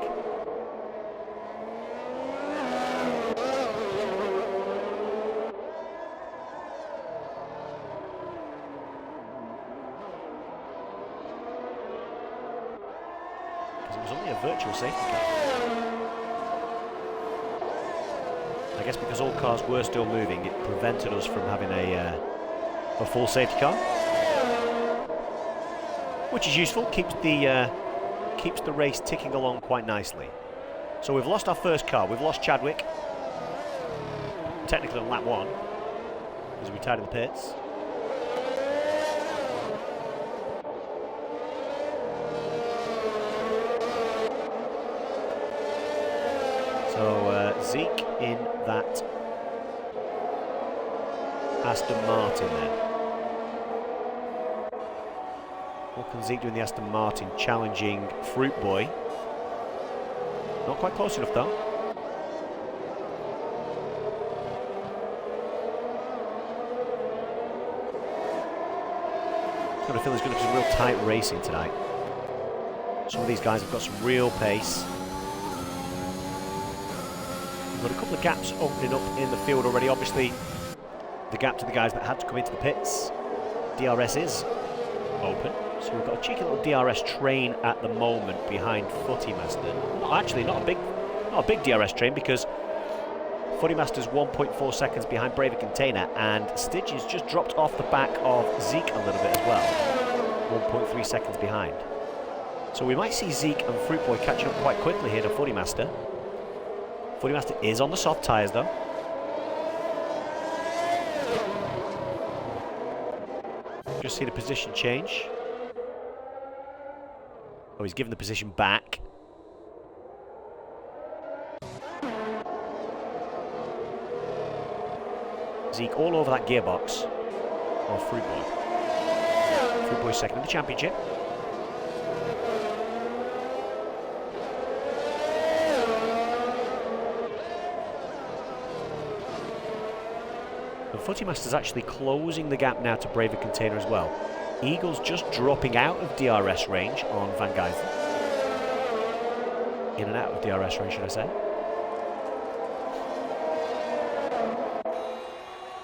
Because it was only a virtual safety car. I guess because all cars were still moving, it prevented us from having a full safety car, which is useful. Keeps the race ticking along quite nicely. So we've lost our first car. We've lost Chadwick, technically on lap 1, as we retired in the pits. So Zeke in that Aston Martin then. What can Zeke do in the Aston Martin? Challenging Fruit Boy. Not quite close enough though. I've got a feeling there's going to be some real tight racing tonight. Some of these guys have got some real pace. We've got a couple of gaps opening up in the field already. Obviously, the gap to the guys that had to come into the pits. DRS is open. So we've got a cheeky little DRS train at the moment behind Footy Master. Actually, not a big DRS train, because Footy Master's 1.4 seconds behind Braver Container, and Stygian's just dropped off the back of Zeke a little bit as well. 1.3 seconds behind. So we might see Zeke and Fruit Boy catching up quite quickly here to Footy Master. Footy Master is on the soft tyres though. Just see the position change. Oh, he's given the position back. Zeke all over that gearbox. Or Fruit Boy. Fruit Boy second in the championship. And Footy Master's actually closing the gap now to Braver Container as well. Eagle's just dropping out of DRS range on Van Geysen. In and out of DRS range, should I say.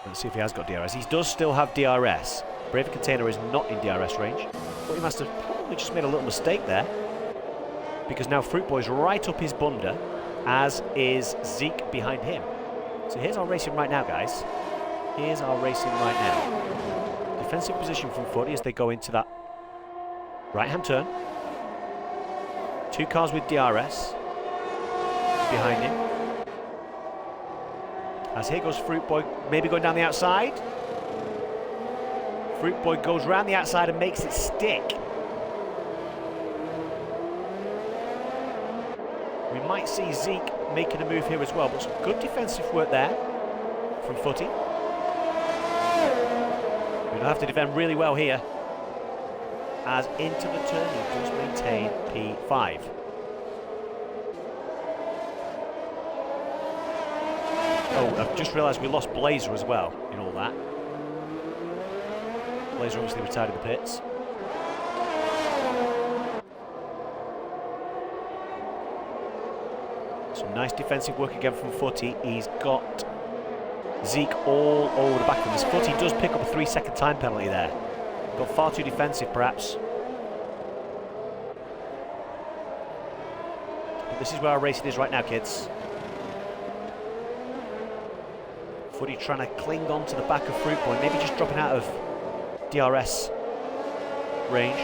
Let's see if he has got DRS. He does still have DRS. Braver Container is not in DRS range. But he must have probably just made a little mistake there, because now Fruit Boy's right up his bunda, as is Zeke behind him. So here's our racing right now, guys. Here's our racing right now. Defensive position from Footy as they go into that right-hand turn. Two cars with DRS behind him. As here goes Fruit Boy, maybe going down the outside. Fruit Boy goes round the outside and makes it stick. We might see Zeke making a move here as well, but some good defensive work there from Footy. We'll have to defend really well here, as into the turn he does maintain P5. Oh, I've just realised we lost Blazer as well in all that. Blazer obviously retired in the pits. Some nice defensive work again from Footy. He's got Zeke all over the back of him. This Footy does pick up a 3-second time penalty there. Got far too defensive, perhaps. But this is where our racing is right now, kids. Footy trying to cling on to the back of Fruit Boy, maybe just dropping out of DRS range.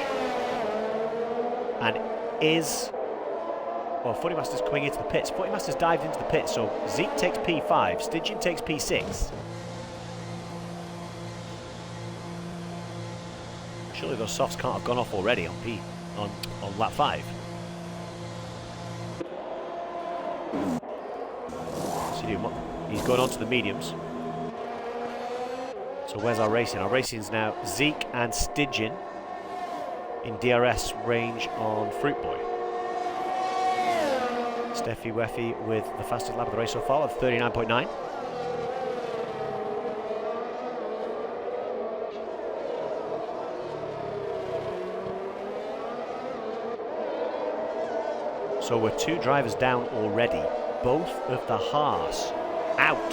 And is... Well, Footy Master's coming into the pits. Footy Master's dived into the pits, so Zeke takes P5, Stygian takes P6. Surely those softs can't have gone off already on lap 5. What's he doing? What? He's going on to the mediums. So where's our racing? Our racing's now Zeke and Stygian in DRS range on Fruit Boy. Steffi Weffy with the fastest lap of the race so far of 39.9. So we're 2 drivers down already. Both of the Haas out.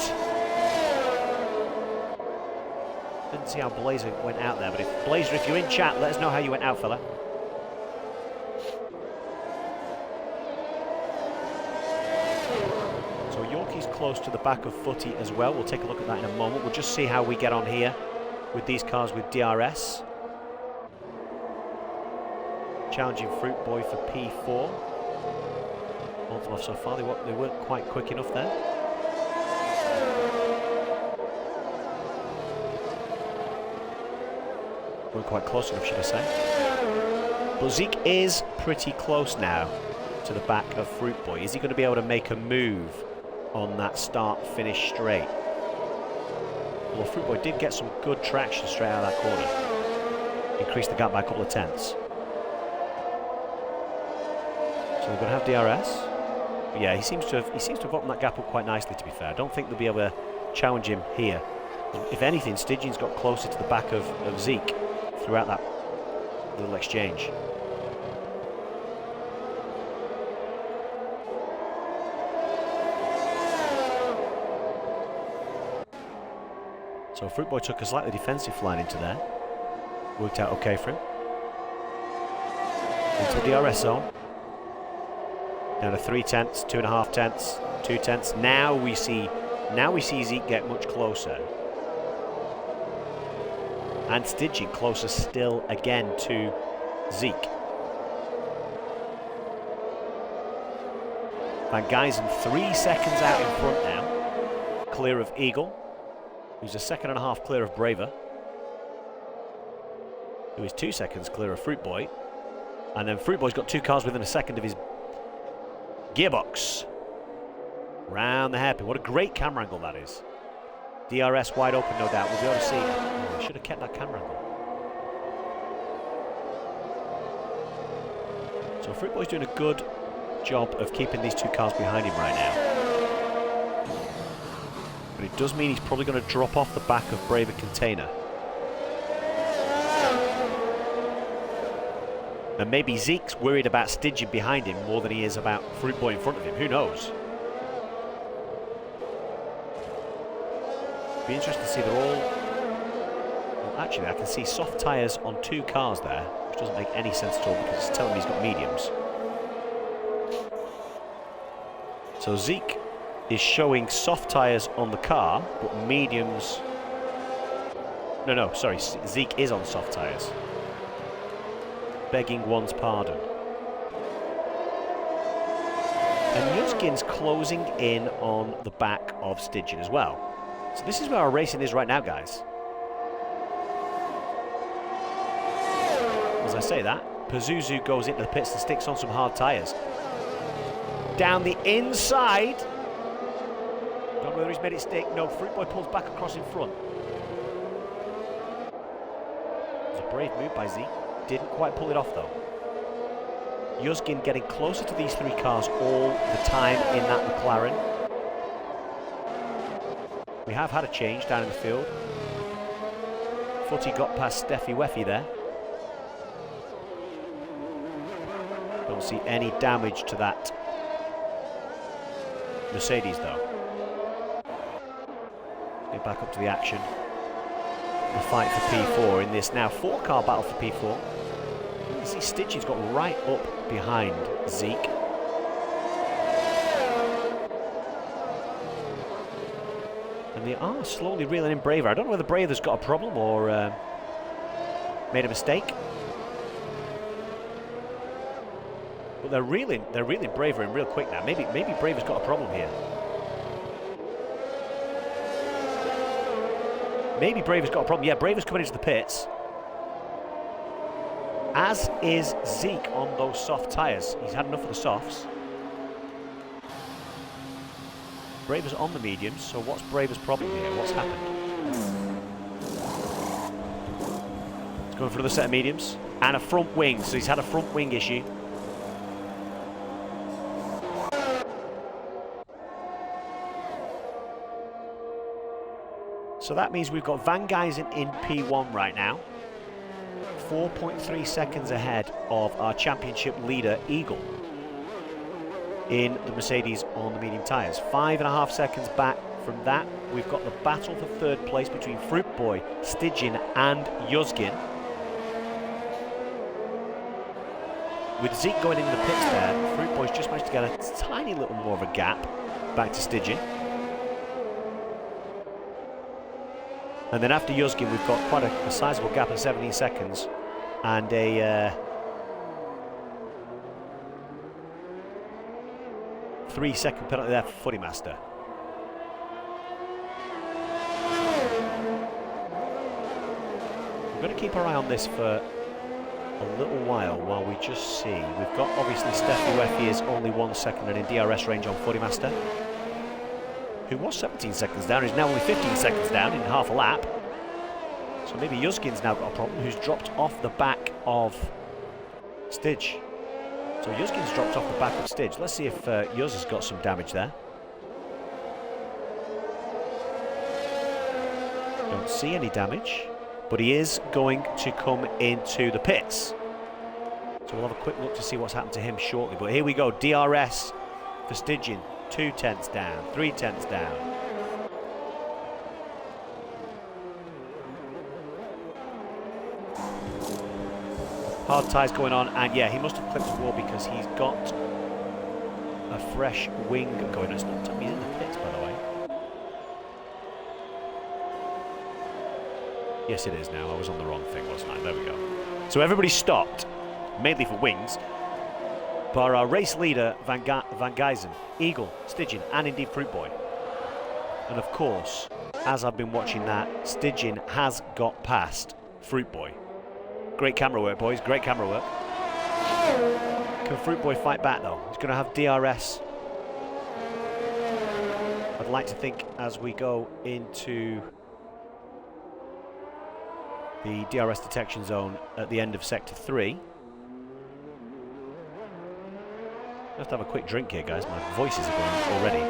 Didn't see how Blazer went out there, but if you're in chat, let us know how you went out, fella. So Yorkie's close to the back of Footy as well. We'll take a look at that in a moment. We'll just see how we get on here with these cars with DRS. Challenging Fruit Boy for P4. Hold them off so far. They weren't quite quick enough there. Weren't quite close enough, should I say. But Zeke is pretty close now to the back of Fruit Boy. Is he going to be able to make a move on that start-finish straight? Well, Fruitboy did get some good traction straight out of that corner. Increased the gap by a couple of tenths. So we're going to have DRS. But yeah, he seems to have opened that gap up quite nicely, to be fair. I don't think they'll be able to challenge him here. If anything, Stygian's got closer to the back of Zeke throughout that little exchange. So Fruitboy took a slightly defensive line into there. Worked out okay for him. Into the DRS zone. Down to 3 tenths, 2.5 tenths, 2 tenths. Now we see Zeke get much closer. And Stygian closer still again to Zeke. Van Geysen 3 seconds out in front now. Clear of Eagle, who's a 1.5 seconds clear of Braver, who is 2 seconds clear of Fruitboy. And then Fruitboy's got 2 cars within a second of his gearbox. Round the hairpin. What a great camera angle that is. DRS wide open, no doubt. We'll be able to see. Oh, we should have kept that camera angle. So Fruitboy's doing a good job of keeping these 2 cars behind him right now. But it does mean he's probably going to drop off the back of Braver Container. And maybe Zeke's worried about Stygian behind him more than he is about Fruitboy in front of him. Who knows? Be interesting to see they're all... Well, actually, I can see soft tyres on 2 cars there, which doesn't make any sense at all because it's telling me he's got mediums. So Zeke is showing soft tyres on the car, but mediums... No, sorry, Zeke is on soft tyres. Begging one's pardon. And Yuzgin's closing in on the back of Stygian as well. So this is where our racing is right now, guys. As I say that, Pazuzu goes into the pits and sticks on some hard tyres. Down the inside. Don't know whether he's made it stick. No, Fruitboy pulls back across in front. It was a brave move by Zeke. Didn't quite pull it off though. Yuzgin getting closer to these 3 cars all the time in that McLaren. We have had a change down in the field. Footy got past Steffi Weffy there. Don't see any damage to that Mercedes though. Get back up to the action. The fight for P4 in this now 4-car battle for P4. You see Stygian's got right up behind Zeke. And they are slowly reeling in Braver. I don't know whether Braver's got a problem or made a mistake. But they're reeling Braver in real quick now. Maybe Braver's got a problem here. Maybe Braver's got a problem. Yeah, Braver's coming into the pits. As is Zeke on those soft tyres. He's had enough of the softs. Braver's on the mediums, so what's Braver's problem here? What's happened? He's going for another set of mediums. And a front wing, so he's had a front wing issue. So that means we've got Van Geysen in P1 right now. 4.3 seconds ahead of our championship leader, Eagle, in the Mercedes on the medium tyres. 5.5 seconds back from that. We've got the battle for 3rd place between Fruitboy, Stygian and Yuzgin. With Zeke going in the pits there, Fruitboy's just managed to get a tiny little more of a gap back to Stygian. And then after Yuzgin, we've got quite a sizable gap of 17 seconds and a 3-second penalty there for Footy Master. We're going to keep our eye on this for a little while we just see. We've got obviously Steffi Weffy is only 1 second and in DRS range on Footy Master. who was 17 seconds down, is now only 15 seconds down in half a lap. So maybe Yuzgin's now got a problem, who's dropped off the back of Stidge. So Yuzgin's dropped off the back of Stidge. Let's see if Yuz has got some damage there. Don't see any damage, but he is going to come into the pits. So we'll have a quick look to see what's happened to him shortly. But here we go, DRS for Stidgin. 2 tenths down, 3 tenths down. Hard tyres going on, and yeah, he must have clipped the wall because he's got a fresh wing going. It's not he's in the pits, by the way. Yes, it is now. I was on the wrong thing, wasn't I? There we go. So everybody stopped, mainly for wings. But our race leader, Van Geysen, Eagle, Stidgin, and indeed Fruit Boy. And of course, as I've been watching that, Stidgin has got past Fruit Boy. Great camera work, boys. Great camera work. Can Fruit Boy fight back, though? He's going to have DRS. I'd like to think as we go into the DRS detection zone at the end of Sector 3. I have to have a quick drink here, guys. My voices are going already.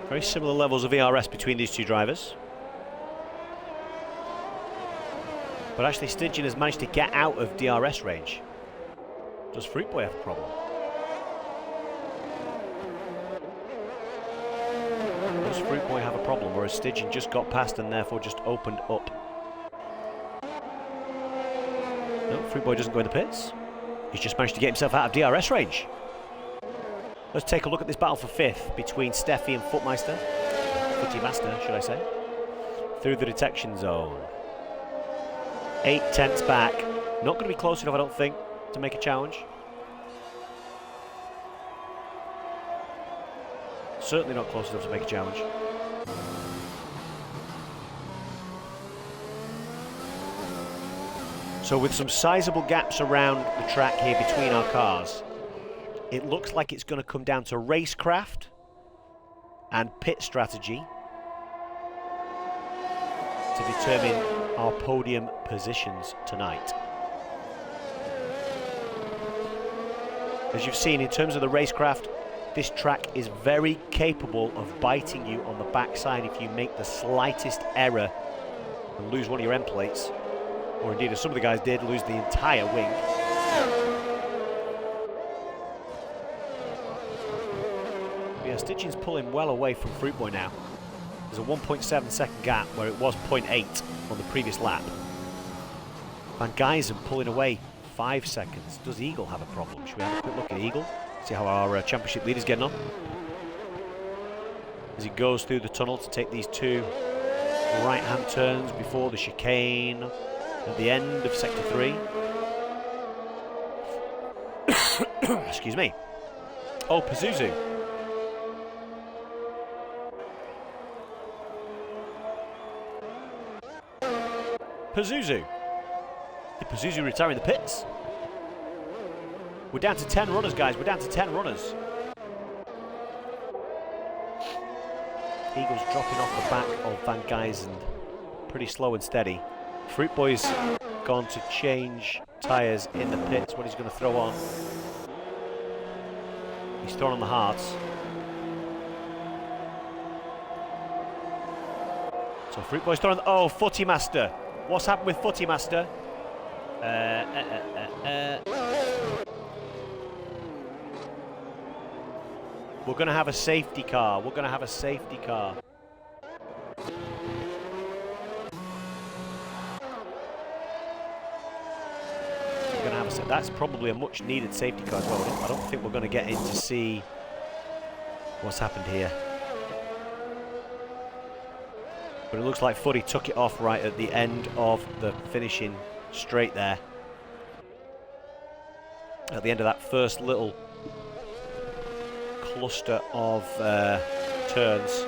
Very similar levels of ERS between these two drivers. But actually, Stidgin has managed to get out of DRS range. Does Fruit Boy have a problem? Does Fruit Boy have a problem, or has Stidgin just got past and therefore just opened up? No, Fruit Boy doesn't go in the pits. He's just managed to get himself out of DRS range. Let's take a look at this battle for 5th between Steffi and Footmeister. Footy Master, should I say. Through the detection zone. 8 tenths back. Not going to be close enough, I don't think, to make a challenge. Certainly not close enough to make a challenge. So with some sizable gaps around the track here between our cars, it looks like it's going to come down to racecraft and pit strategy to determine our podium positions tonight. As you've seen, in terms of the racecraft, this track is very capable of biting you on the backside if you make the slightest error and lose one of your end plates, or indeed, as some of the guys did, lose the entire wing. Yeah, Stidgin's pulling well away from Fruit Boy now. There's a 1.7 second gap where it was 0.8 on the previous lap. Van Geysen pulling away 5 seconds. Does Eagle have a problem? Should we have a quick look at Eagle? See how our championship leader's getting on. As he goes through the tunnel to take these 2 right-hand turns before the chicane at the end of Sector 3. Excuse me. Oh, Pazuzu. Pazuzu. Did Pazuzu retire in the pits? We're down to 10 runners, guys. We're down to 10 runners. Eagle's dropping off the back of Van Geysen. Pretty slow and steady. Fruit Boy's gone to change tyres in the pits. What he's going to throw on. He's thrown on the hards. So Fruit Boy's throwing. Oh, Footy Master. What's happened with Footy Master? We're going to have a safety car. We're going to have a safety car. We're going to have a. That's probably a much needed safety car as well. I don't think we're going to get in to see what's happened here. But it looks like Footy took it off right at the end of the finishing straight there. At the end of that first little cluster of turns.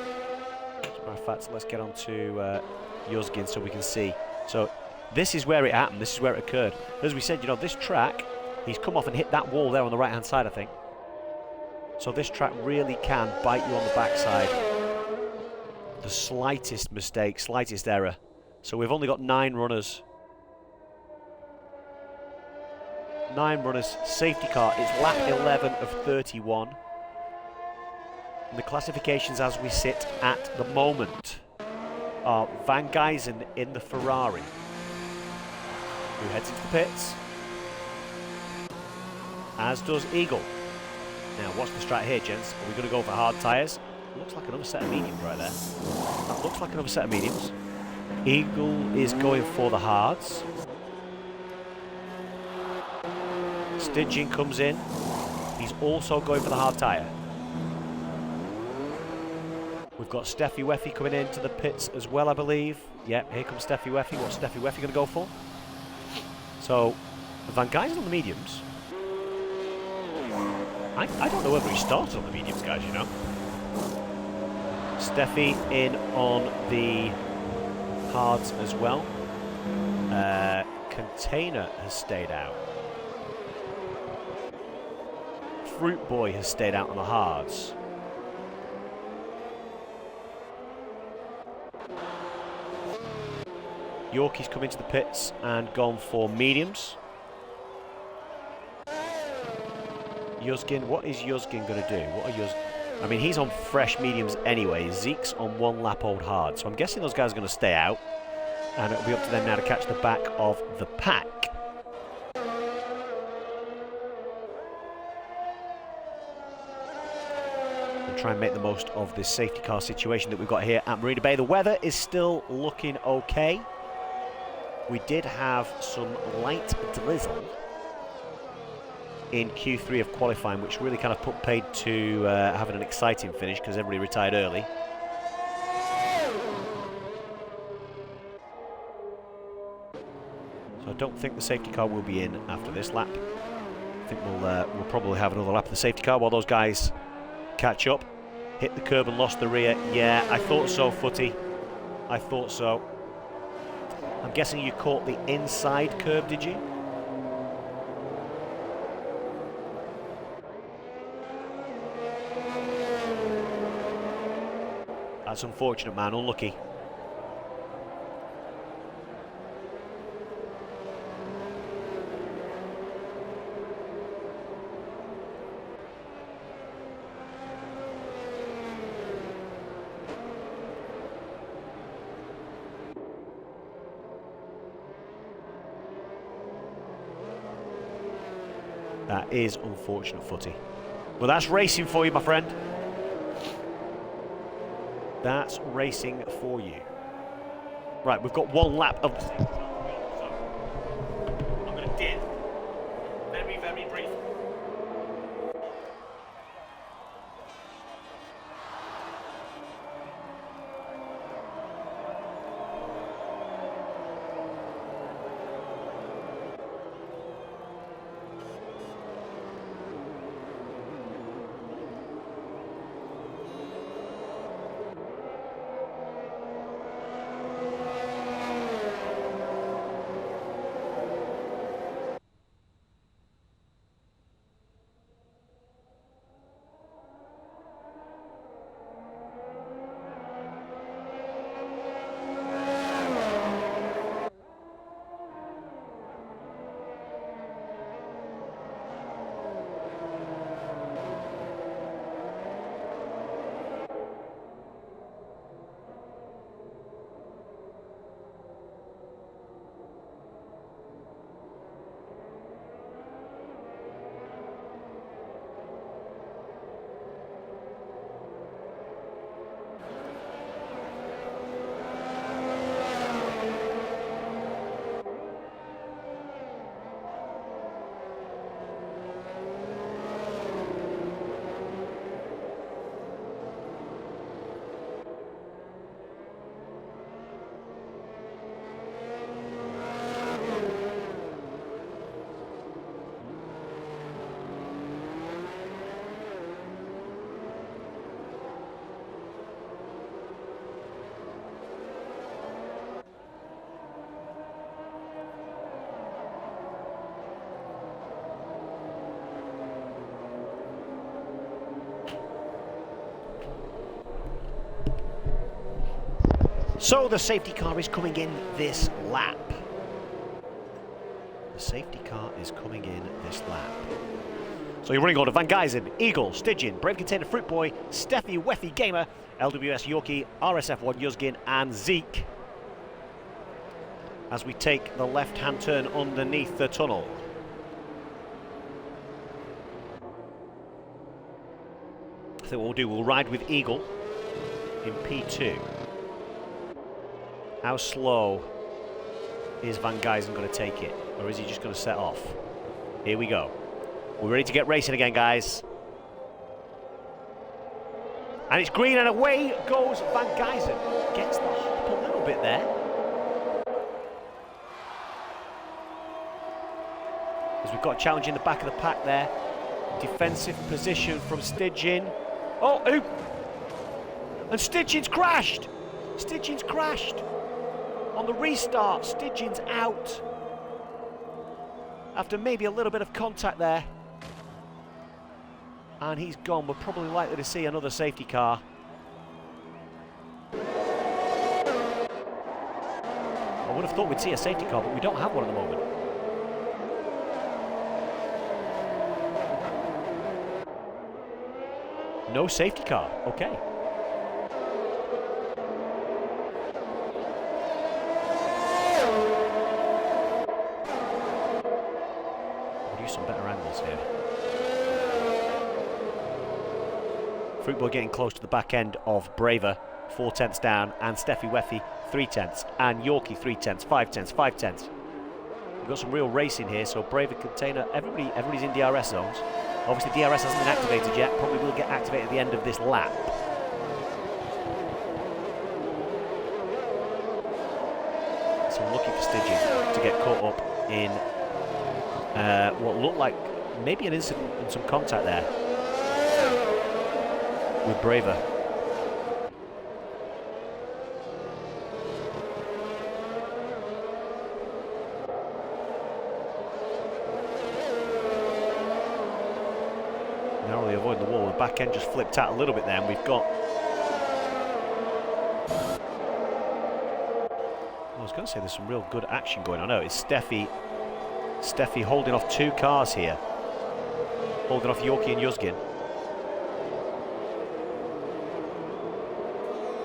Matter of fact, let's get on to Yuzgin so we can see. So this is where it happened. This is where it occurred. As we said, you know, this track, he's come off and hit that wall there on the right-hand side, I think. So this track really can bite you on the backside. The slightest mistake, slightest error. So we've only got 9 runners. 9 runners, safety car. It's lap 11 of 31. And the classifications as we sit at the moment are Van Gijzen in the Ferrari, who heads into the pits, as does Eagle. Now, what's the strat here, gents? Are we going to go for hard tyres? Looks like another set of mediums right there. That looks like another set of mediums. Eagle is going for the hards. Stiging comes in. He's also going for the hard tyre. We've got Steffi Weffy coming into the pits as well, I believe. Yep, here comes Steffi Weffy. What's Steffi Weffy going to go for? So, Van Gijzen on the mediums. I don't know whether he started on the mediums, guys, you know. Steffi in on the hards as well. Container has stayed out. Fruit Boy has stayed out on the hards. Yorkie's come into the pits and gone for mediums. Yuzgin, what is Yuzgin going to do? What are I mean, he's on fresh mediums anyway. Zeke's on 1 lap old hard. So I'm guessing those guys are going to stay out. And it'll be up to them now to catch the back of the pack. And try and make the most of this safety car situation that we've got here at Marina Bay. The weather is still looking okay. We did have some light drizzle in Q3 of qualifying, which really kind of put paid to having an exciting finish because everybody retired early. So I don't think the safety car will be in after this lap. I think we'll probably have another lap of the safety car while those guys catch up. Hit the curb and lost the rear. Yeah, I thought so, Footy. I thought so. I'm guessing you caught the inside curb, did you? That's unfortunate, man. Unlucky. That is unfortunate, Footy. Well, that's racing for you, my friend. That's racing for you. Right, we've got 1 lap of the safety car to go, so I'm going to dip very, very briefly. So the safety car is coming in this lap. The safety car is coming in this lap. So your running order: Van Gijzen, Eagle, Stygian, Brave Container, Fruit Boy, Steffi, Weffy, Gamer, LWS, Yorkie, RSF1, Yuzgin and Zeke. As we take the left-hand turn underneath the tunnel. I think what we'll do, we'll ride with Eagle in P2. How slow is Van Gijzen going to take it? Or is he just going to set off? Here we go. We're ready to get racing again, guys. And it's green, and away goes Van Gijzen. Gets the hop a little bit there. As we've got a challenge in the back of the pack there. Defensive position from Stygian. Oh, oop! And Stygian's crashed! Stygian's crashed! On the restart, Stygian's out. After maybe a little bit of contact there. And he's gone. We're probably likely to see another safety car. I would have thought we'd see a safety car, but we don't have one at the moment. No safety car. Okay. We'll do some better angles here. Fruit Boy getting close to the back end of Braver, 4/10 down, and Steffi Weffy 3/10, and Yorkie 3/10, 5/10, 5/10. We've got some real racing here, so Braver Container, everybody's in DRS zones. Obviously DRS hasn't been activated yet, probably will get activated at the end of this lap. So I'm looking for Stygian to get caught up in what looked like maybe an incident and some contact there with Braver. Narrowly avoiding the wall. The back end just flipped out a little bit there, and we've got... I was going to say there's some real good action going on. No, it's Steffi holding off two cars here. Holding off Yorkie and Yuzgin.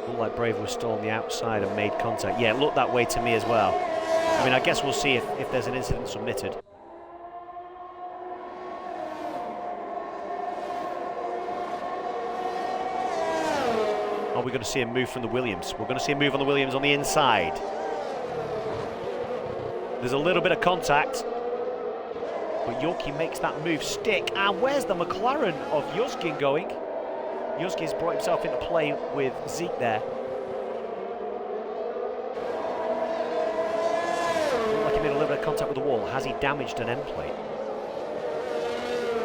Looked like Braver was still on the outside and made contact. Yeah, it looked that way to me as well. I mean, I guess we'll see if there's an incident submitted. Are we going to see a move from the Williams? We're going to see a move on the Williams on the inside. There's a little bit of contact, but Yorkie makes that move stick. And where's the McLaren of Yuzgin going? Yuzgin's brought himself into play with Zeke there. Looked like he made a little bit of contact with the wall. Has he damaged an end plate?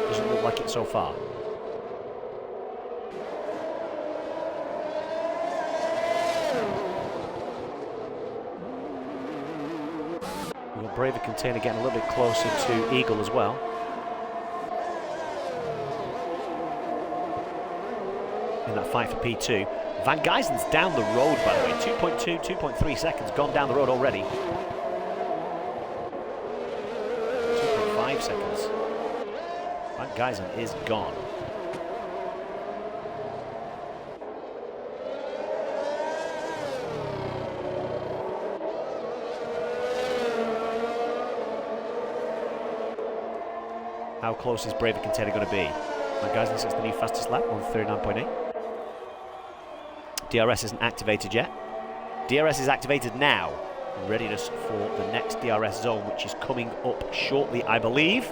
Doesn't look like it so far. We've got Braver Container getting a little bit closer to Eagle as well. In that fight for P2. Van Gijzen's down the road, by the way. 2.2, 2.3 seconds gone down the road already. 2.5 seconds. Van Gijzen is gone. How close is Braver Container going to be? Van Gijzen sets the new fastest lap on 39.8. DRS isn't activated yet. DRS is activated now. Readiness for the next DRS zone, which is coming up shortly, I believe.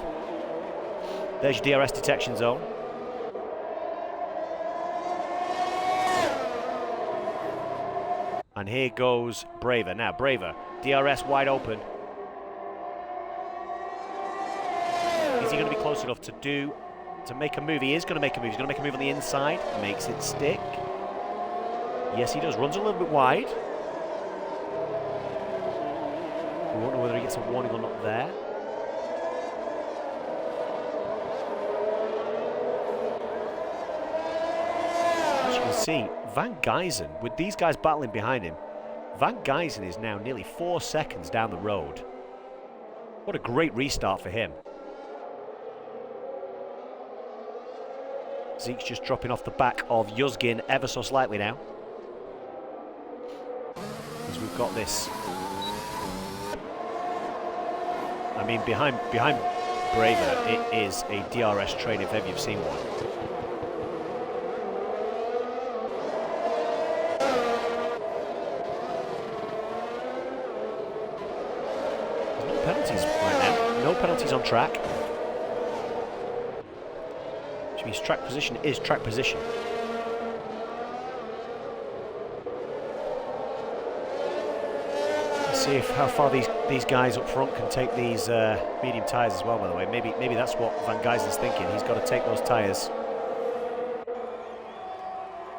There's your DRS detection zone. And here goes Braver. Now, Braver, DRS wide open. Is he going to be close enough to make a move? He is going to make a move. He's going to make a move on the inside. Makes it stick. Yes, he does. Runs a little bit wide. We won't know whether he gets a warning or not there. As you can see, Van Gijzen, with these guys battling behind him, Van Gijzen is now nearly 4 seconds down the road. What a great restart for him. Zeke's just dropping off the back of Yuzgin ever so slightly now. As we've got this. I mean, behind Braver, it is a DRS train if ever you've seen one. There's no penalties right now. No penalties on track. Which means track position is track position. Let's see how far these guys up front can take these medium tyres as well, by the way. Maybe that's what Van Gijzen's thinking. He's got to take those tyres.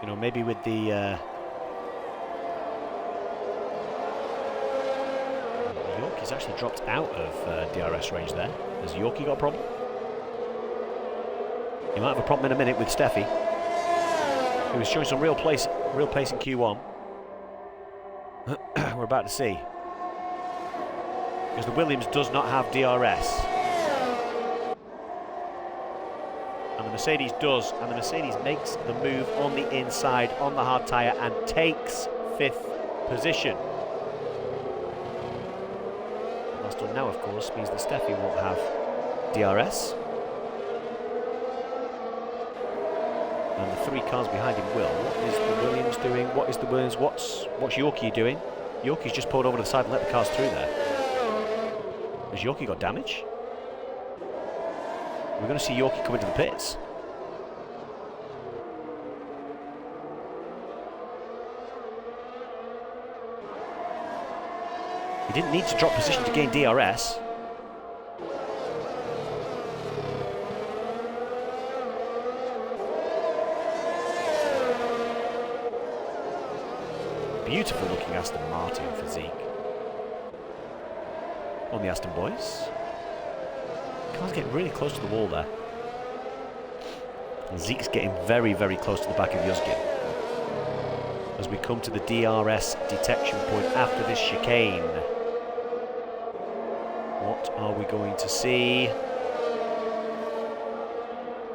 You know, maybe with the... Yorkie's actually dropped out of DRS range there. Has Yorkie got a problem? He might have a problem in a minute with Steffi, who was showing some real pace in Q1. We're about to see. Because the Williams does not have DRS. And the Mercedes does, and the Mercedes makes the move on the inside, on the hard tyre, and takes 5th position. That's done now, of course, means that Steffi won't have DRS. And the 3 cars behind him will. What is the Williams doing? What is the Williams? What's Yorkie doing? Yorkie's just pulled over to the side and let the cars through there. Has Yorkie got damage? We're going to see Yorkie come into the pits. He didn't need to drop position to gain DRS. Beautiful looking Aston Martin for Zeke. On the Aston boys. Car's getting really close to the wall there. And Zeke's getting very, very close to the back of Yuzgin. As we come to the DRS detection point after this chicane. What are we going to see?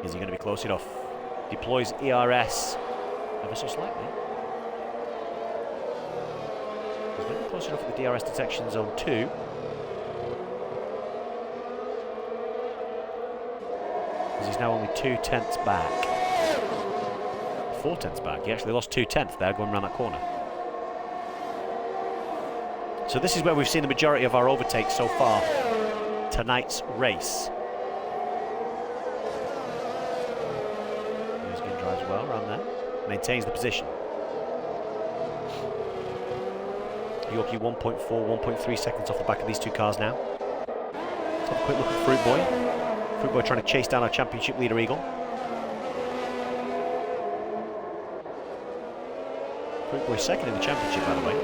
Is he going to be close enough? Deploys ERS ever so slightly. He's very close enough at the DRS detection zone 2. He's now only 2/10 back. 4/10 back. He actually lost 2/10 there going around that corner. So this is where we've seen the majority of our overtakes so far tonight's race. Yuzgin drives well around there. Maintains the position. Yorkie 1.4, 1.3 seconds off the back of these 2 cars now. Let's have a quick look at Fruit Boy. Fruit Boy trying to chase down our championship leader Eagle. Fruit Boy second in the championship, by the way.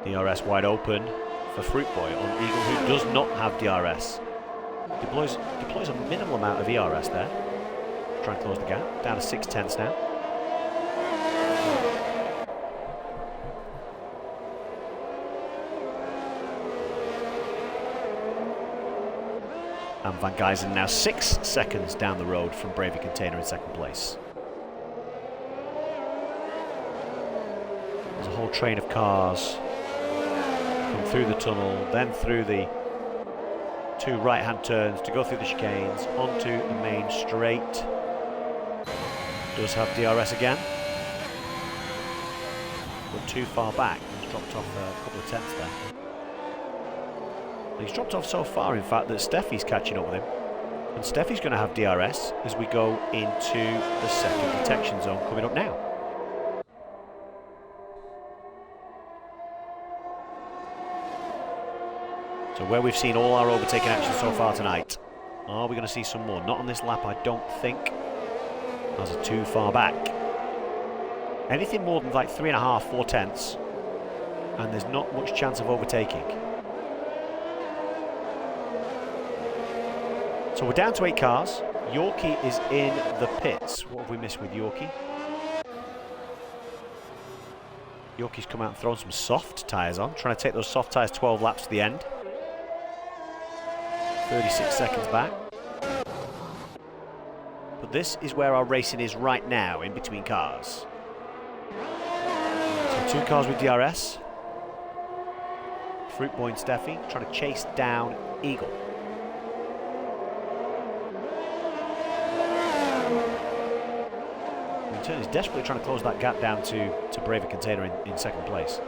DRS wide open for Fruit Boy on Eagle, who does not have DRS. Deploys a minimal amount of ERS there. Try and close the gap. Down to 6/10 now. And Van Gijzen now 6 seconds down the road from Braver Container in second place. There's a whole train of cars come through the tunnel, then through the 2 right-hand turns to go through the chicanes onto the main straight. Does have DRS again, but too far back. He's dropped off a couple of tenths there. He's dropped off so far, in fact, that Steffi's catching up with him. And Steffi's going to have DRS as we go into the second detection zone coming up now. So where we've seen all our overtaking action so far tonight. Are we going to see some more? Not on this lap, I don't think. Those are too far back. Anything more than like 3.5, 4 tenths, and there's not much chance of overtaking. So we're down to 8 cars. Yorkie is in the pits. What have we missed with Yorkie? Yorkie's come out and thrown some soft tyres on, trying to take those soft tyres 12 laps to the end. 36 seconds back. But this is where our racing is right now, in between cars. So 2 cars with DRS. Fruit Boy and Steffi trying to chase down Eagle. In turn, he's desperately trying to close that gap down to Braver Container in second place.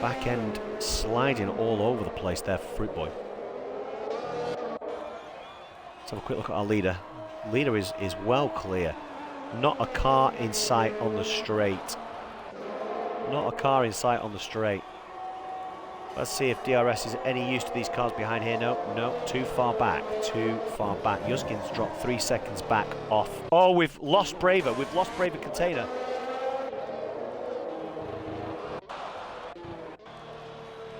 Back end sliding all over the place there for Fruit Boy. Let's have a quick look at our leader. Leader is well clear. Not a car in sight on the straight. Not a car in sight on the straight. Let's see if DRS is any use to these cars behind here. No, too far back. Too far back. Yuzgin's dropped 3 seconds back off. Oh, we've lost Braver. We've lost Braver Container.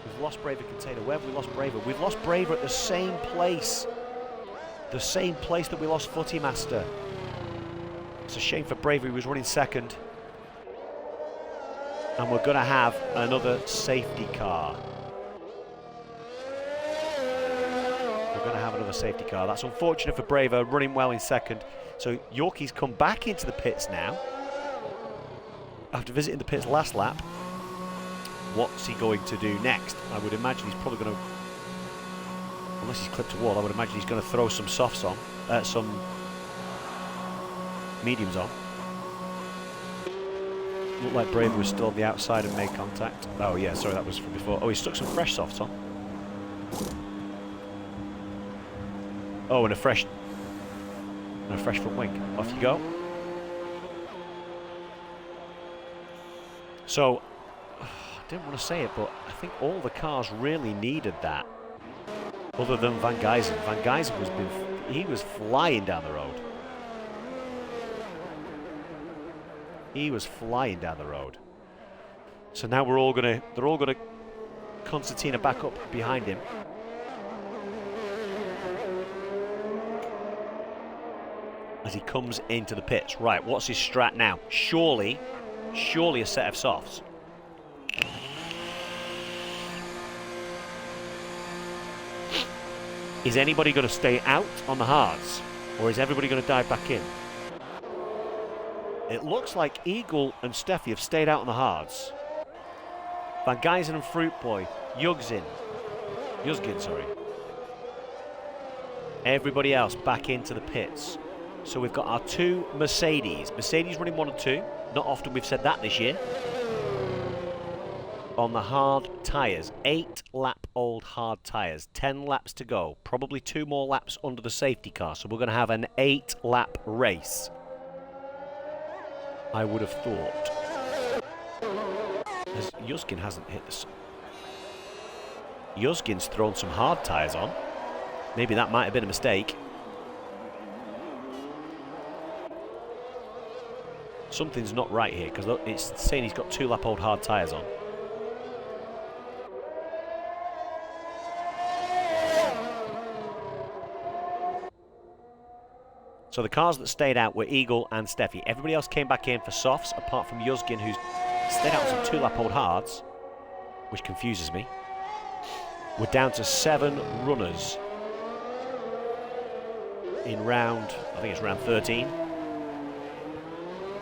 We've lost Braver Container. Where have we lost Braver? We've lost Braver at the same place. The same place that we lost Footy Master. It's a shame for Braver. He was running second. And we're going to have another safety car. Another safety car. That's unfortunate for Braver, running well in second. So Yorkie's come back into the pits now. After visiting the pits last lap, what's he going to do next? I would imagine he's probably going to, unless he's clipped a wall, I would imagine he's going to throw some softs on, some mediums on. Looked like Braver was still on the outside and made contact. Oh yeah, sorry, that was from before. Oh, he stuck some fresh softs on. Oh, and a fresh front wing. Off you go. So, I didn't want to say it, but I think all the cars really needed that. Other than Van Geysen. Van Geysen he was flying down the road. He was flying down the road. So now they're all gonna concertina back up behind him. As he comes into the pits. Right, what's his strat now? Surely a set of softs. Is anybody going to stay out on the hards? Or is everybody going to dive back in? It looks like Eagle and Steffi have stayed out on the hards. Van Geysen and Fruit Boy. Yuzgin, sorry. Everybody else back into the pits. So we've got our 2 Mercedes. Mercedes running 1 and 2. Not often we've said that this year. On the hard tyres. 8-lap-old hard tyres. 10 laps to go. Probably 2 more laps under the safety car. So we're going to have an 8-lap race. I would have thought. As Yuzgin hasn't hit this. Yuzgin's thrown some hard tyres on. Maybe that might have been a mistake. Something's not right here, because it's saying he's got 2-lap-old hard tyres on. So the cars that stayed out were Eagle and Steffi. Everybody else came back in for softs, apart from Yuzgin, who's stayed out on some 2-lap-old hards, which confuses me. We're down to 7 runners in round, I think it's round 13.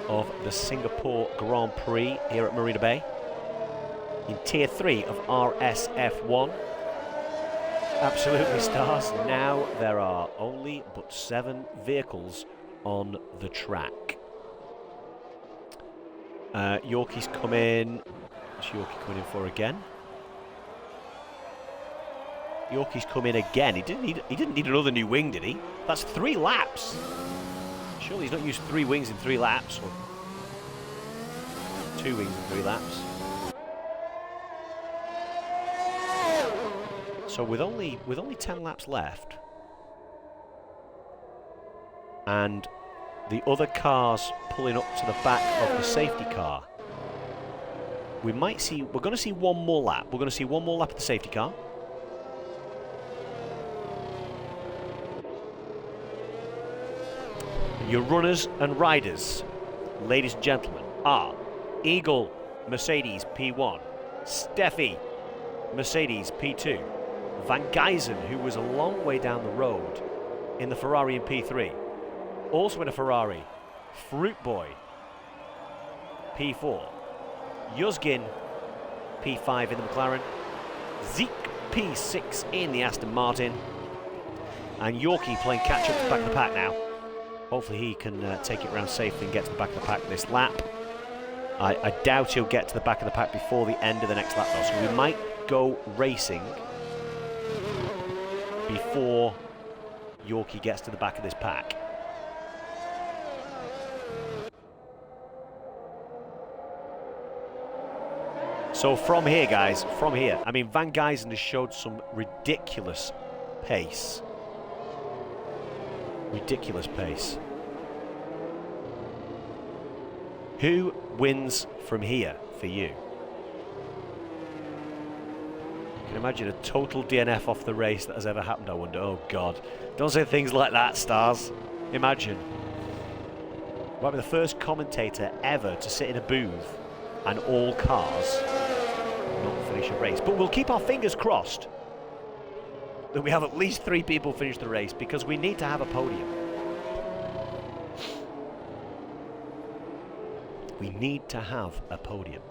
Of the Singapore Grand Prix here at Marina Bay in Tier 3 of RSF1. Absolutely stars. Now there are only but 7 vehicles on the track. Yorkie's come in. What's Yorkie coming in for again? Yorkie's come in again. He didn't need another new wing, did he? That's 3 laps. Surely he's not used 3 wings in 3 laps, or 2 wings in 3 laps. So with only 10 laps left, and the other cars pulling up to the back of the safety car, we're going to see one more lap. We're going to see one more lap of the safety car. And your runners and riders, ladies and gentlemen, are Eagle, Mercedes P1, Steffi, Mercedes P2, Van Gijzen, who was a long way down the road in the Ferrari in P3, also in a Ferrari, Fruit Boy, P4, Yuzgin, P5 in the McLaren, Zeke, P6 in the Aston Martin, and Yorkie playing catch-up to the back of the pack now. Hopefully he can take it around safely and get to the back of the pack this lap. I doubt he'll get to the back of the pack before the end of the next lap though, so we might go racing before Yorkie gets to the back of this pack. So from here, guys, from here, I mean, Van Gijzen has showed some ridiculous pace. Ridiculous pace. Who wins from here for you? You can imagine a total DNF off the race that has ever happened, I wonder. Oh, God. Don't say things like that, Stars. Imagine. Might be the first commentator ever to sit in a booth and all cars not finish a race. But we'll keep our fingers crossed that we have at least 3 people finish the race, because we need to have a podium. We need to have a podium.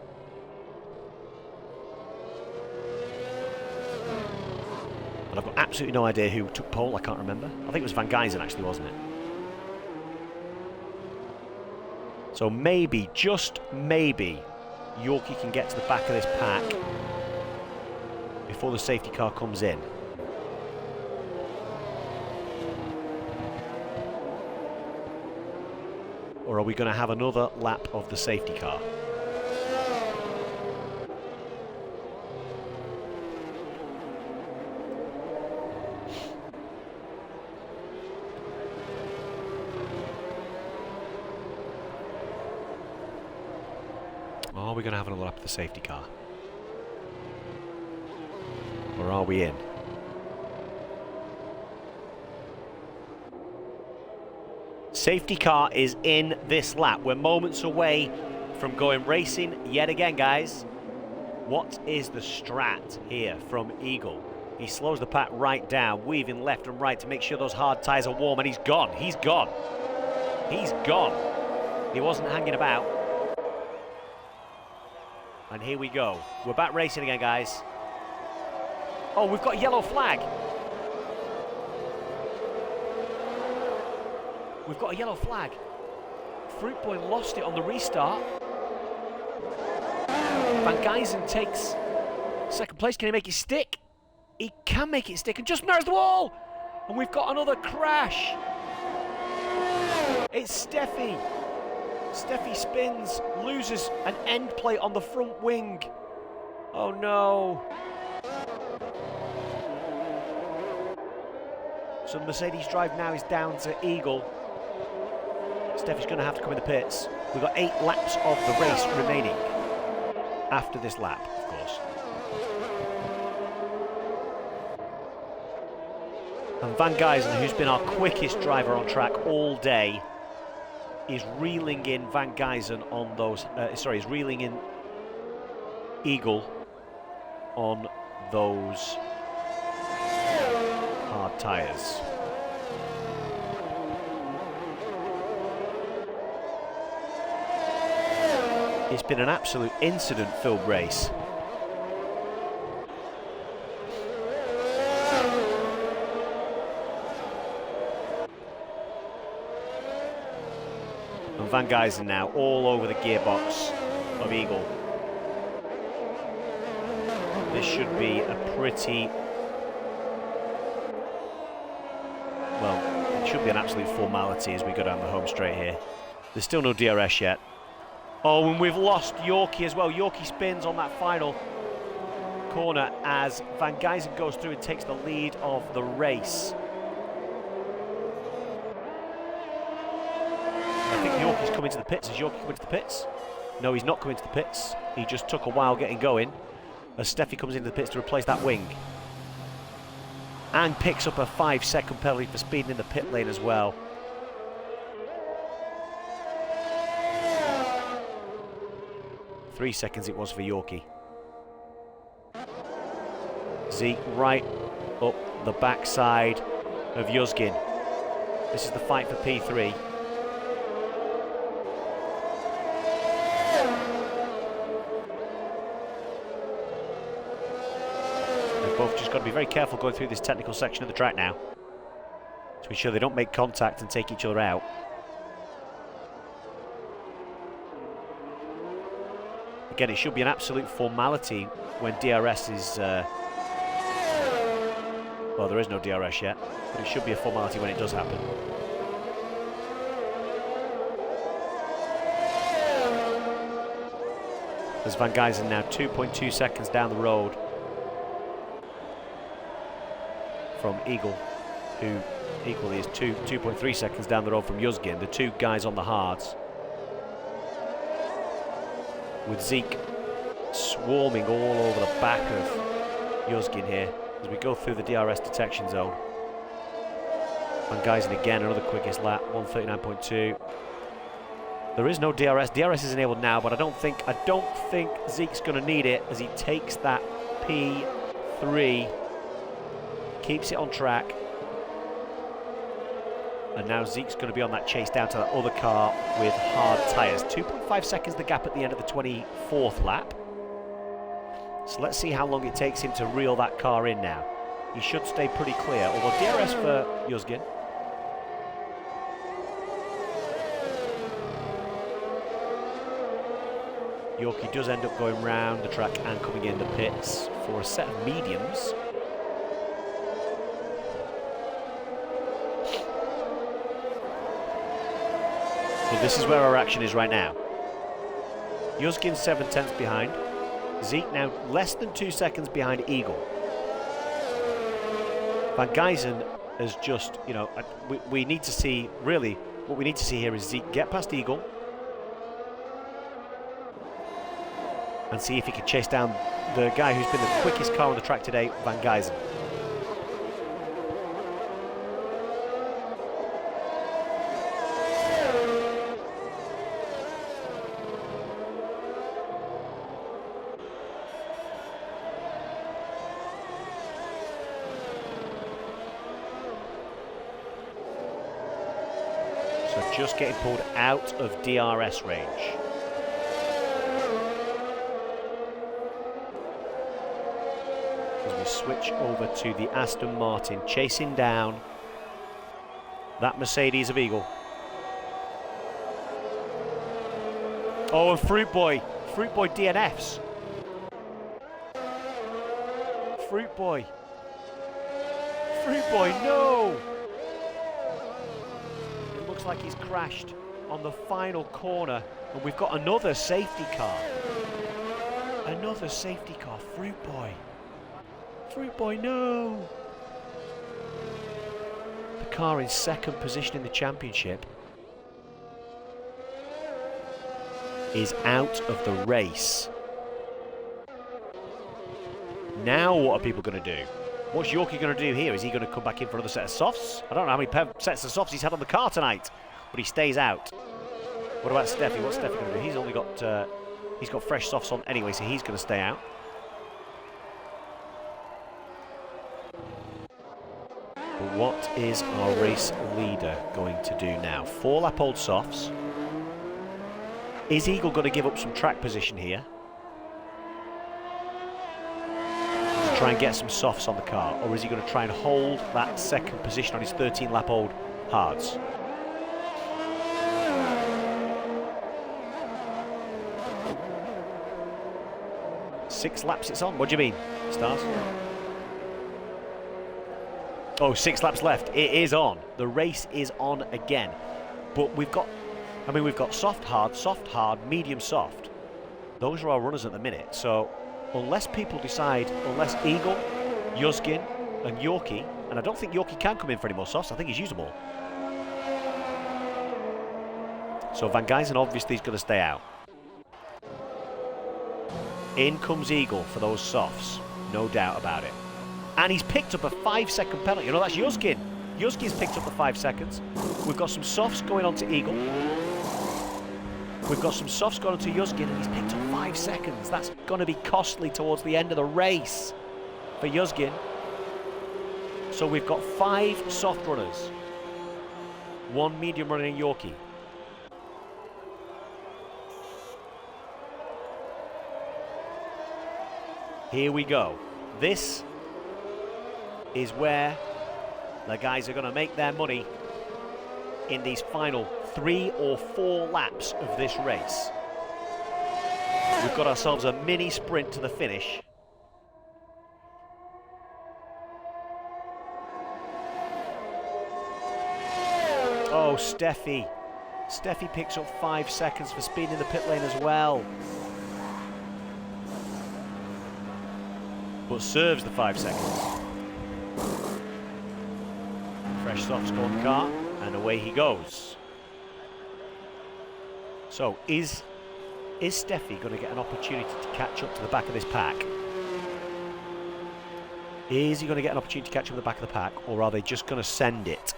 And I've got absolutely no idea who took pole, I can't remember. I think it was Van Gijzen actually, wasn't it? So maybe, just maybe, Yorkie can get to the back of this pack before the safety car comes in. Or are we going to have another lap of the safety car? Are we going to have another lap of the safety car? Or are we in? Safety car is in this lap. We're moments away from going racing yet again, guys. What is the strat here from Eagle? He slows the pack right down, weaving left and right to make sure those hard tyres are warm, and he's gone. He's gone. He's gone. He wasn't hanging about. And here we go. We're back racing again, guys. Oh, we've got a yellow flag. We've got a yellow flag. Fruit Boy lost it on the restart. Van Gijzen takes second place. Can he make it stick? He can make it stick and just mirrors the wall. And we've got another crash. It's Steffi. Steffi spins, loses an end plate on the front wing. Oh no. So the Mercedes drive now is down to Eagle. Steffi's going to have to come in the pits. We've got 8 laps of the race remaining after this lap, of course. And Van Gijzen, who's been our quickest driver on track all day, is reeling in Van Gijzen on those... is reeling in Eagle on those hard tyres. It's been an absolute incident-filled race. And Van Gijzen now all over the gearbox of Eagle. This should be a pretty... well, it should be an absolute formality as we go down the home straight here. There's still no DRS yet. Oh, and we've lost Yorkie as well. Yorkie spins on that final corner as Van Gijzen goes through and takes the lead of the race. I think Yorkie's coming to the pits. Is Yorkie coming to the pits? No, he's not coming to the pits. He just took a while getting going as Steffi comes into the pits to replace that wing. And picks up a 5-second penalty for speeding in the pit lane as well. Three seconds it was for Yorkie. Zeke right up the backside of Yuzgin. This is the fight for P3. They've both just got to be very careful going through this technical section of the track now to ensure they don't make contact and take each other out. Again, it should be an absolute formality when DRS is... well, there is no DRS yet, but it should be a formality when it does happen. As Van Gijzen now 2.2 seconds down the road from Eagle, who equally is 2.3 seconds down the road from Yuzgin, the two guys on the hards. With Zeke swarming all over the back of Yuzgin here as we go through the DRS detection zone. Van Gijzen again, another quickest lap, 1:39.2. There is no DRS. DRS is enabled now, but I don't think Zeke's going to need it as he takes that P3, keeps it on track. And now Zeke's going to be on that chase down to that other car with hard tyres. 2.5 seconds the gap at the end of the 24th lap. So let's see how long it takes him to reel that car in now. He should stay pretty clear, although DRS for Yuzgin. Yorkie does end up going round the track and coming in the pits for a set of mediums. So this is where our action is right now. Yuzgin 7/10 behind. Zeke now less than 2 seconds behind Eagle. Van Gijzen has just, you know, we need to see, really, what we need to see here is Zeke get past Eagle and see if he can chase down the guy who's been the quickest car on the track today, Van Gijzen. So just getting pulled out of DRS range. As we switch over to the Aston Martin, chasing down that Mercedes of Eagle. Oh, and Fruit Boy DNFs. Fruit Boy, no! It looks like he's crashed on the final corner, and we've got another safety car. Another safety car, Fruit Boy, no! The car in second position in the championship is out of the race. Now what are people going to do? What's Yorkie going to do here? Is he going to come back in for another set of softs? I don't know how many sets of softs he's had on the car tonight, but he stays out. What about Steffi? What's Steffi going to do? He's only got he's got fresh softs on anyway, so he's going to stay out. But what is our race leader going to do now? 4-lap-old softs. Is Eagle going to give up some track position here to try and get some softs on the car, or is he going to try and hold that second position on his 13-lap-old hards? Six laps it's on. What do you mean, Stars? Oh, 6 laps left. It is on. The race is on again. But we've got, I mean, we've got soft, hard, medium, soft. Those are our runners at the minute. So unless people decide, unless Eagle, Yuzgin and Yorkie, and I don't think Yorkie can come in for any more softs, I think he's used them all. So Van Gijzen obviously is going to stay out. In comes Eagle for those softs. No doubt about it. And he's picked up a 5-second penalty. You know, that's Yuzgin. Yuzgin's picked up the 5 seconds. We've got some softs going on to Eagle. We've got some softs going on to Yuzgin, and he's picked up 5 seconds. That's going to be costly towards the end of the race for Yuzgin. So we've got 5 soft runners. 1 medium runner in Yorkie. Here we go. This is where the guys are going to make their money in these final 3 or 4 laps of this race. We've got ourselves a mini sprint to the finish. Oh, Steffi. Steffi picks up 5 seconds for speed in the pit lane as well. But serves the 5 seconds. Fresh softs go on the car, and away he goes. So, is Steffi going to get an opportunity to catch up to the back of this pack? Is he going to get an opportunity to catch up to the back of the pack, or are they just going to send it?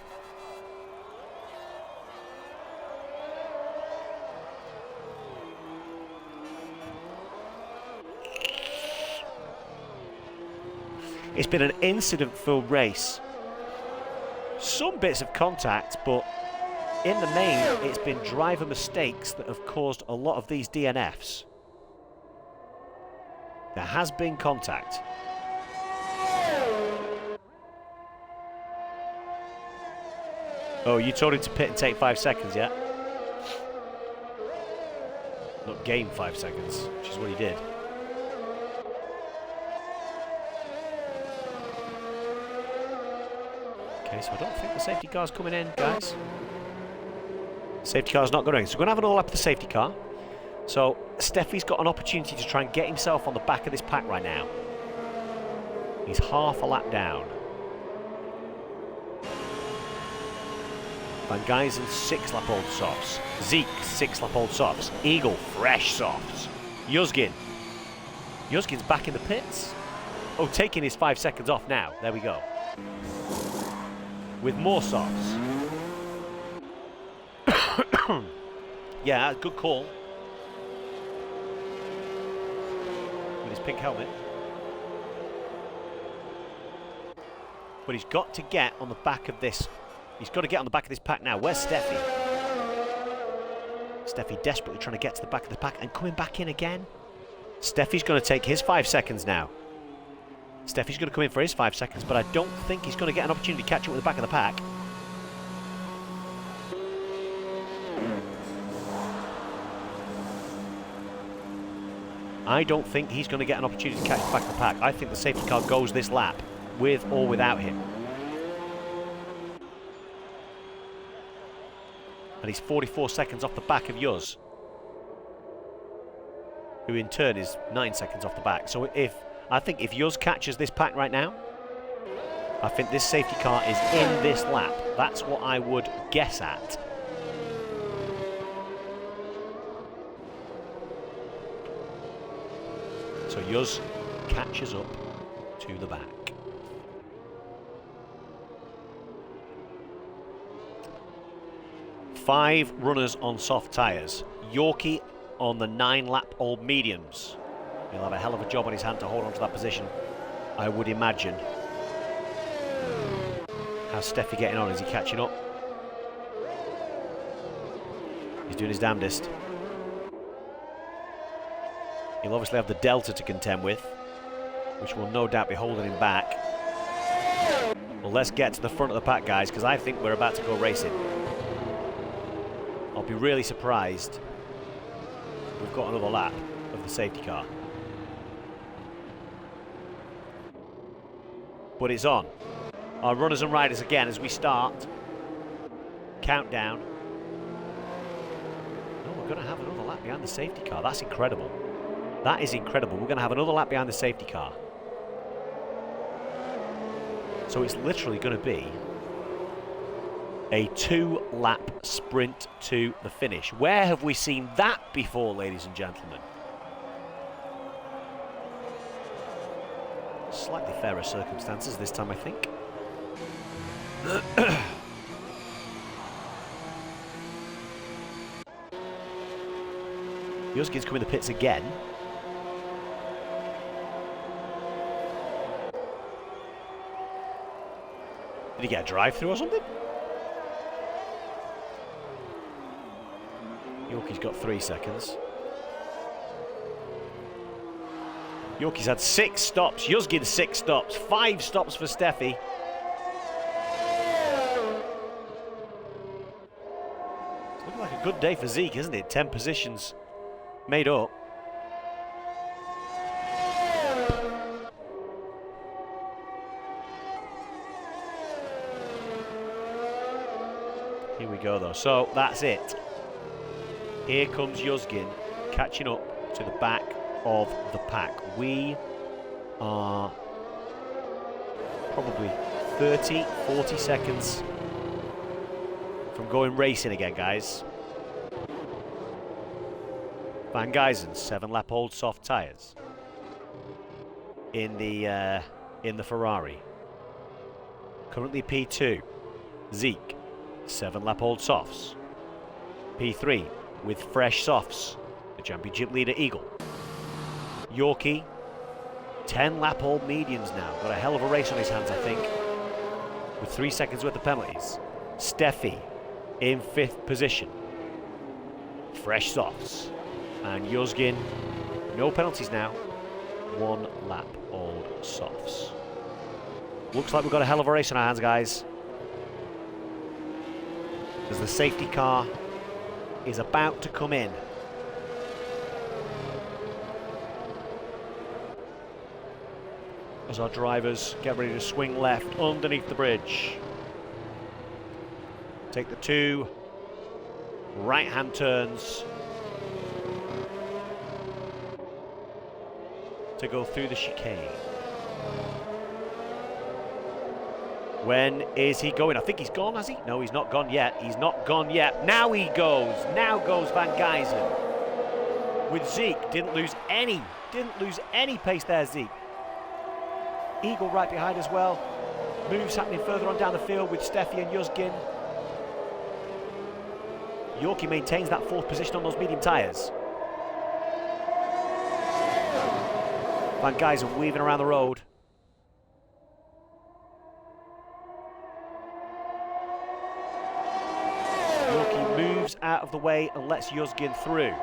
It's been an incident-filled race. Some bits of contact, but in the main, it's been driver mistakes that have caused a lot of these DNFs. There has been contact. Oh, you told him to pit and take 5 seconds, yeah? Not gain 5 seconds, which is what he did. Okay, so I don't think the safety car's coming in, guys. Safety car's not going in. So we're going to have an all-lap of the safety car. So Steffi's got an opportunity to try and get himself on the back of this pack right now. He's half a lap down. Van Geysen, 6-lap-old softs. Zeke, 6-lap-old softs. Eagle, fresh softs. Yuzgin. Yuzgin's back in the pits. Oh, taking his 5 seconds off now. There we go. With more softs. Yeah, good call. With his pink helmet. But he's got to get on the back of this. He's got to get on the back of this pack now. Where's Steffi? Steffi desperately trying to get to the back of the pack and coming back in again. Steffi's going to take his 5 seconds now. Steffi's going to come in for his 5 seconds, but I don't think he's going to get an opportunity to catch up with the back of the pack. I don't think he's going to get an opportunity to catch the back of the pack. I think the safety car goes this lap, with or without him. And he's 44 seconds off the back of Yuz, who in turn is 9 seconds off the back. So I think if Yuz catches this pack right now, I think this safety car is in this lap. That's what I would guess at. So Yuz catches up to the back. Five runners on soft tyres. Yorkie on the 9-lap-old mediums. He'll have a hell of a job on his hand to hold on to that position, I would imagine. How's Steffi getting on? Is he catching up? He's doing his damnedest. He'll obviously have the Delta to contend with, which will no doubt be holding him back. Well, let's get to the front of the pack, guys, because I think we're about to go racing. I'll be really surprised if we've got another lap of the safety car. But it's on. Our runners and riders again as we start. Countdown. Oh, we're going to have another lap behind the safety car. That's incredible. That is incredible. We're going to have another lap behind the safety car. So it's literally going to be a 2-lap sprint to the finish. Where have we seen that before, ladies and gentlemen? slightly fairer circumstances this time, I think. Yuzgin's coming to the pits again. Did he get a drive-through or something? Yorkie's got 3 seconds. Yorkie's had 6 stops. Yuzgin 6 stops. 5 stops for Steffi. It's looking like a good day for Zeke, isn't it? 10 positions made up. Here we go though. So that's it. Here comes Yuzgin catching up to the back of the pack. We are probably 30, 40 seconds from going racing again, guys. Van Geysen, 7-lap old soft tyres in the Ferrari. Currently P2. Zeke, 7-lap old softs. P3 with fresh softs. The championship leader Eagle. Yorkie, 10-lap old mediums now. Got a hell of a race on his hands, I think, with 3 seconds worth of penalties. Steffi in 5th position. Fresh softs. And Yuzgin, no penalties now. 1 lap old softs. Looks like we've got a hell of a race on our hands, guys. As the safety car is about to come in. As our drivers get ready to swing left underneath the bridge. Take the 2 right-hand turns to go through the chicane. When is he going? I think he's gone, has he? No, he's not gone yet. He's not gone yet. Now he goes. Now goes Van Geysen. With Zeke, didn't lose any pace there, Zeke. Eagle right behind as well. Moves happening further on down the field with Steffi and Yuzgin. Yorkie maintains that 4th position on those medium tyres. Van Geysen weaving around the road. Yorkie moves out of the way and lets Yuzgin through.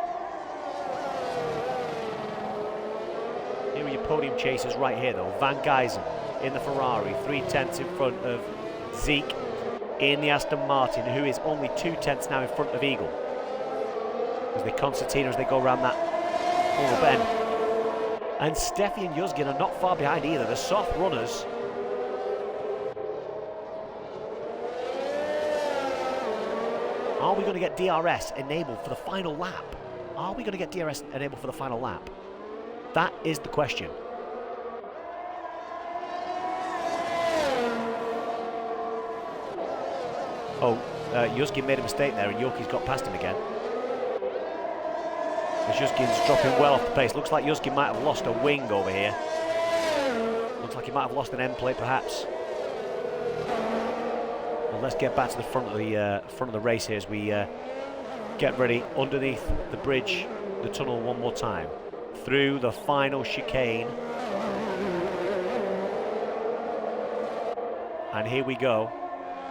Here are your podium chasers right here though. Van Geysen in the Ferrari, 3/10 in front of Zeke in the Aston Martin, who is only 2/10 now in front of Eagle. As they concertina as they go around that corner bend. And Steffi and Yuzgin are not far behind either. The soft runners. Are we going to get DRS enabled for the final lap? Are we going to get DRS enabled for the final lap? That is the question. Oh, Yuzgin made a mistake there and Yorkie's got past him again. As Yuzgin's dropping well off the pace. Looks like Yuzgin might have lost a wing over here. Looks like he might have lost an end plate perhaps. Well, let's get back to the front of the race here as we get ready underneath the bridge, the tunnel one more time. Through the final chicane. And here we go.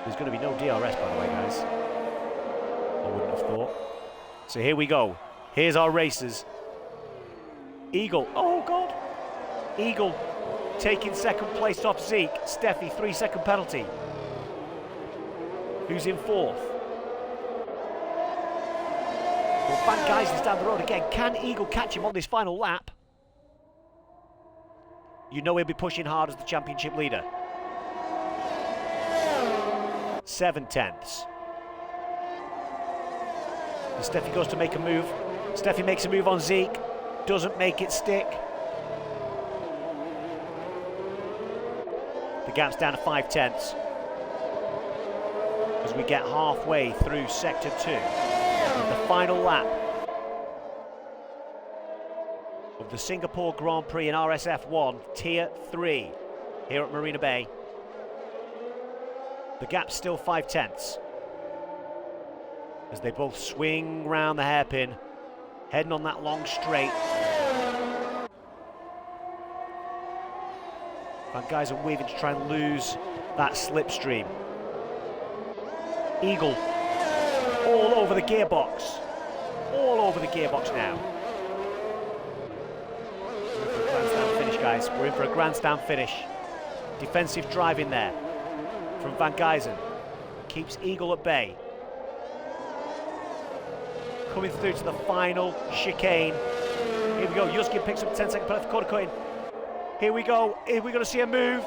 There's going to be no DRS, by the way, guys. I wouldn't have thought. So here we go. Here's our racers. Eagle. Oh, God. Eagle taking 2nd place off Zeke. Steffi, 3-second penalty. Who's in 4th? Well, Van Geysen's down the road again. Can Eagle catch him on this final lap? You know he'll be pushing hard as the championship leader. 7/10. And Steffi goes to make a move. Steffi makes a move on Zeke. Doesn't make it stick. The gap's down to 5/10 as we get halfway through Sector 2. The final lap of the Singapore Grand Prix in RSF1 Tier 3. here at Marina Bay. The gap's still 5/10 as they both swing round the hairpin, heading on that long straight. Van Gijzen weaving to try and lose that slipstream. Eagle all over the gearbox. All over the gearbox now. We're in for a grandstand finish, guys. We're in for a grandstand finish. Defensive drive in there from Van Gijzen. Keeps Eagle at bay. Coming through to the final chicane. Here we go. Yuzkin picks up 10-second penalty for corner cutting. Here we go. Are we going to see a move?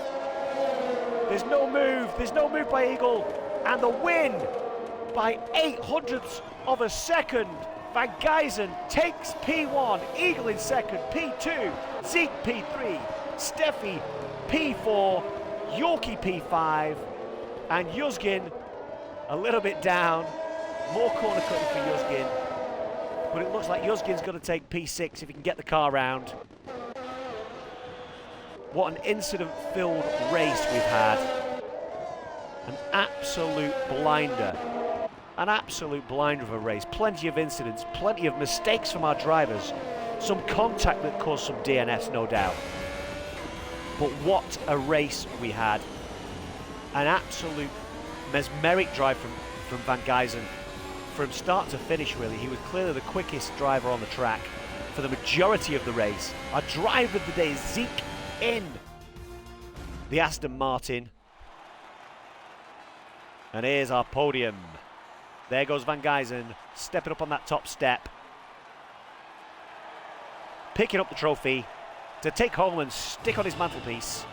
There's no move. There's no move by Eagle. And the win by 0.08 of a second. Van Gijzen takes P1. Eagle in second. P2. Zeke P3. Steffi P4. Yorkie P5. And Yuzkin a little bit down. More corner cutting for Yuzkin. But it looks like Yuzkin's going to take P6 if he can get the car round. What an incident-filled race we've had. An absolute blinder. An absolute blinder of a race. Plenty of incidents, plenty of mistakes from our drivers. Some contact that caused some DNFs, no doubt. But what a race we had. An absolute mesmeric drive from Van Gijzen. From start to finish, really. He was clearly the quickest driver on the track for the majority of the race. Our driver of the day is Zeke in the Aston Martin. And here's our podium. There goes Van Gijzen, stepping up on that top step. Picking up the trophy to take home and stick on his mantelpiece.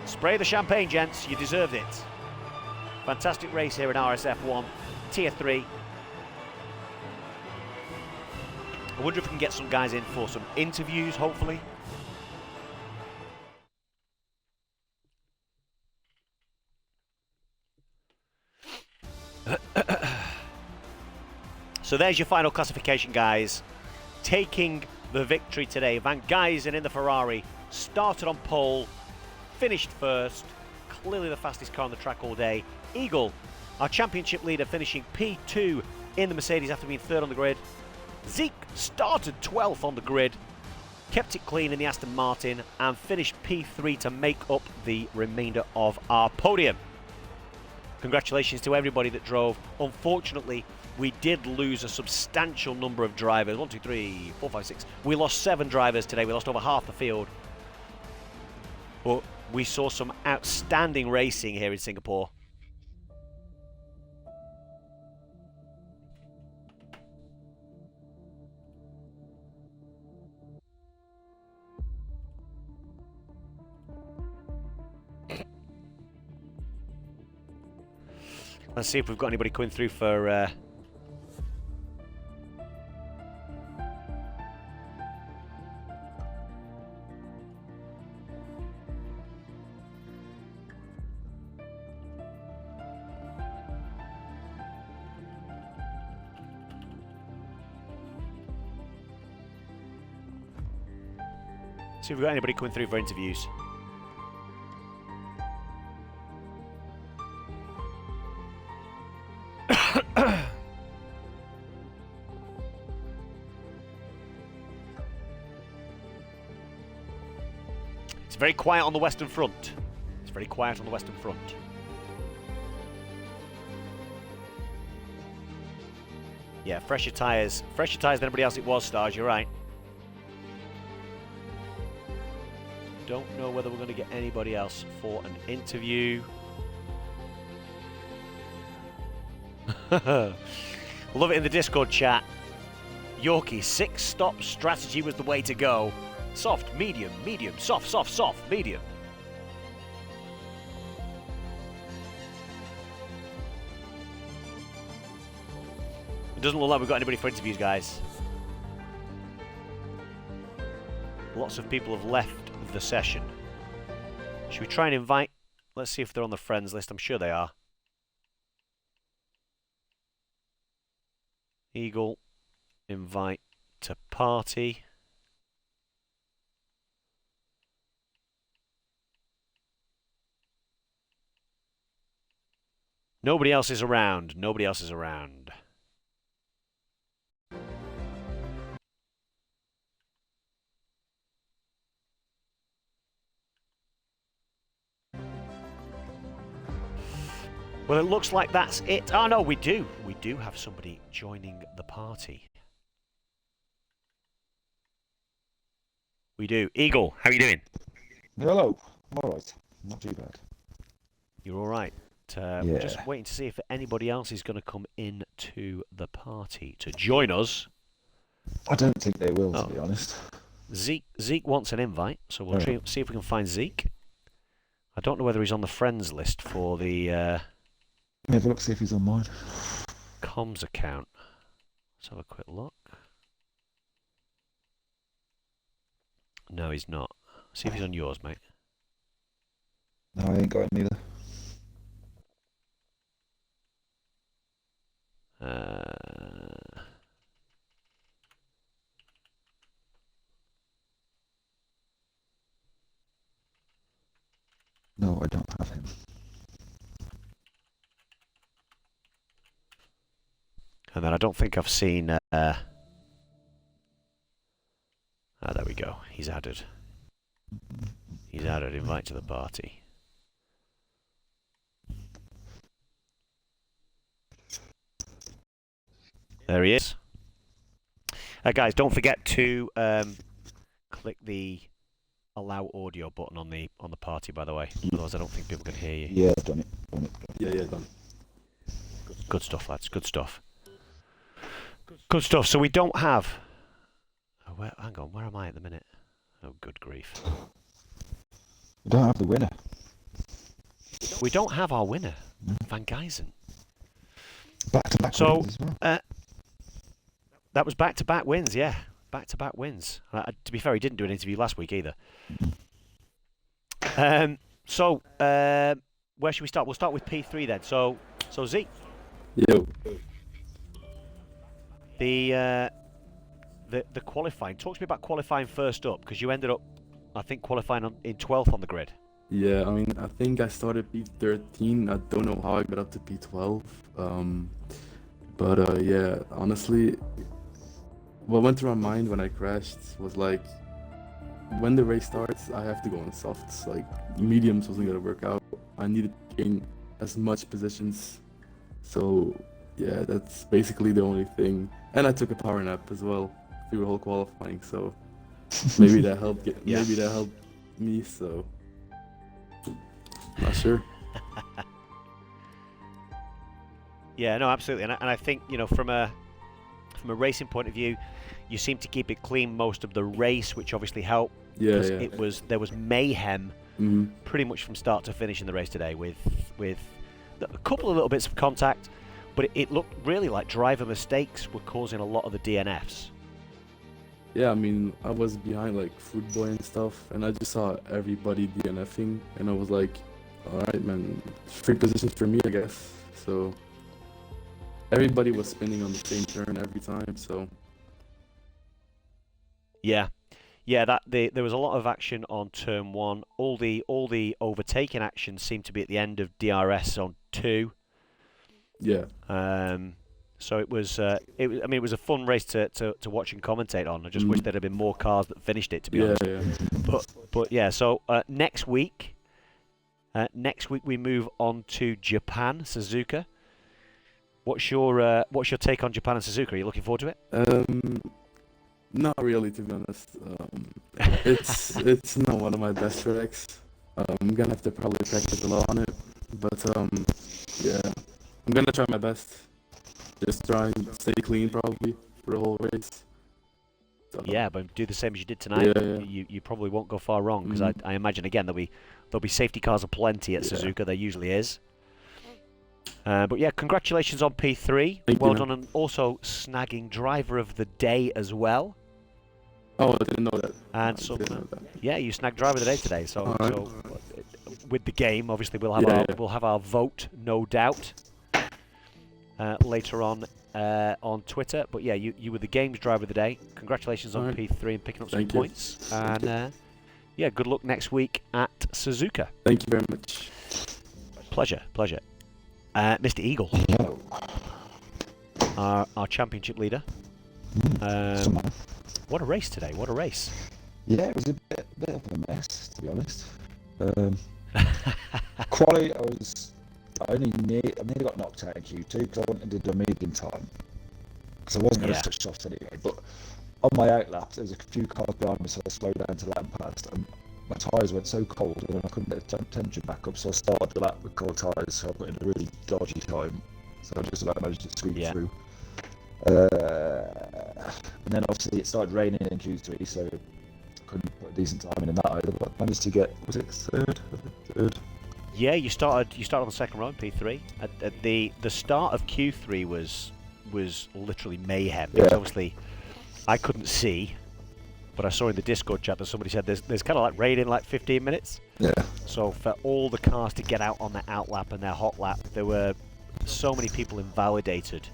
Spray the champagne, gents, you deserved it. Fantastic race here in RSF1, Tier 3. I wonder if we can get some guys in for some interviews, hopefully. So there's your final classification, guys. Taking the victory today. Van Gijzen in the Ferrari. Started on pole. Finished first. Clearly the fastest car on the track all day. Eagle, our championship leader, finishing P2 in the Mercedes after being third on the grid. Zeke started 12th on the grid. Kept it clean in the Aston Martin. And finished P3 to make up the remainder of our podium. Congratulations to everybody that drove. Unfortunately, we did lose a substantial number of drivers. 1, 2, 3, 4, 5, 6. We lost 7 drivers today. We lost over half the field. But we saw some outstanding racing here in Singapore. Let's see if we've got anybody coming through for... See if we've got anybody coming through for interviews. It's very quiet on the Western Front. It's very quiet on the Western Front. Yeah, fresher tyres. Fresher tyres than anybody else it was, Stars, you're right. Don't know whether we're going to get anybody else for an interview. Love it in the Discord chat. Yorkie, 6-stop strategy was the way to go. Soft, medium, medium, soft, soft, soft, medium. It doesn't look like we've got anybody for interviews, guys. Lots of people have left the session. Should we try and invite? Let's see if they're on the friends list. I'm sure they are. Eagle, invite to party. Nobody else is around. Nobody else is around. Well, it looks like that's it. Oh, no, we do. We do have somebody joining the party. We do. Eagle, how are you doing? Hello. I'm all right. Not too bad. You're all right. We're just waiting to see if anybody else is going to come into the party to join us. I don't think they will, to be honest. Zeke wants an invite, so we'll see if we can find Zeke. I don't know whether he's on the friends list for the Let me have a look, see if he's on mine. comms account. Let's have a quick look. No, he's not. See if he's on yours, mate. No, I ain't got him either. No, I don't have him. And then I don't think I've seen... there we go. He's added. He's added. Invite to the party. There he is. Guys, don't forget to click the allow audio button on the party, by the way. Otherwise, I don't think people can hear you. Yeah, I've done it. Yeah, done. Good stuff, lads. Good stuff. Good stuff. So we don't have... Oh, hang on. Where am I at the minute? Oh, good grief. We don't have the winner. We don't have our winner, Van Geysen. Back-to-back wins as well. That was back-to-back wins, yeah. Back-to-back wins. To be fair, he didn't do an interview last week either. So, where should we start? We'll start with P3 then. So Zeke. Yo. The qualifying. Talk to me about qualifying first up, because you ended up, I think, qualifying in 12th on the grid. Yeah, I mean, I think I started P13. I don't know how I got up to P12. But yeah, honestly, what went through my mind when I crashed was like, when the race starts, I have to go on softs. Like, mediums wasn't gonna work out. I needed to gain as much positions. So yeah, that's basically the only thing. And I took a power nap as well through the whole qualifying. So maybe that helped. Maybe that helped me. So not sure. Yeah, no, absolutely, and I think, you know, from a racing point of view, you seem to keep it clean most of the race, which obviously helped. Yeah. There was mayhem pretty much from start to finish in the race today, with a couple of little bits of contact, but it looked really like driver mistakes were causing a lot of the DNFs. Yeah, I mean, I was behind like Fruit Boy and stuff, and I just saw everybody DNFing, and I was like, all right, man, free positions for me, I guess. So everybody was spinning on the same turn every time, so. Yeah, there was a lot of action on turn 1. All the overtaking action seemed to be at the end of DRS on 2. Yeah. So it was I mean, it was a fun race to watch and commentate on. I just wish there'd have been more cars that finished it, to be honest. Yeah. But yeah, so next week we move on to Japan, Suzuka. What's your take on Japan and Suzuka? Are you looking forward to it? Not really, to be honest. It's not one of my best tracks. I'm gonna have to probably practice a lot on it, but yeah, I'm gonna try my best. Just try and stay clean, probably, for the whole race. So, yeah, but do the same as you did tonight. Yeah. You probably won't go far wrong, because I imagine again there'll be safety cars aplenty at Suzuka. There usually is. But yeah, congratulations on P3. Well done, and also snagging driver of the day as well. Oh, I didn't know that. And yeah, you snagged driver of the day today. So, right. So with the game, obviously we'll have our vote, no doubt, later on Twitter. But yeah, you were the game's driver of the day. Congratulations on P3 and picking up some points. And yeah, good luck next week at Suzuka. Thank you very much. Pleasure. Mr. Eagle, Yo. our championship leader. Somehow. What a race today! What a race! Yeah, it was a bit of a mess, to be honest. Quali, I nearly got knocked out in Q2 because I wanted to do a medium time. Because I wasn't going to switch off anyway. But on my outlap, there was a few cars behind me, so I slowed down to let them past. And my tyres went so cold and I couldn't get the tension back up, so I started the lap with cold tyres, so I put in a really dodgy time. So I just about managed to squeak through. And then obviously it started raining in Q3, so I couldn't put a decent time in that either. But I managed to get, was it third? Yeah, you started on the second row in P3. At the start of Q3 was literally mayhem. Because obviously I couldn't see, but I saw in the Discord chat that somebody said there's kind of like rain in like 15 minutes. Yeah. So for all the cars to get out on their out lap and their hot lap, there were so many people invalidated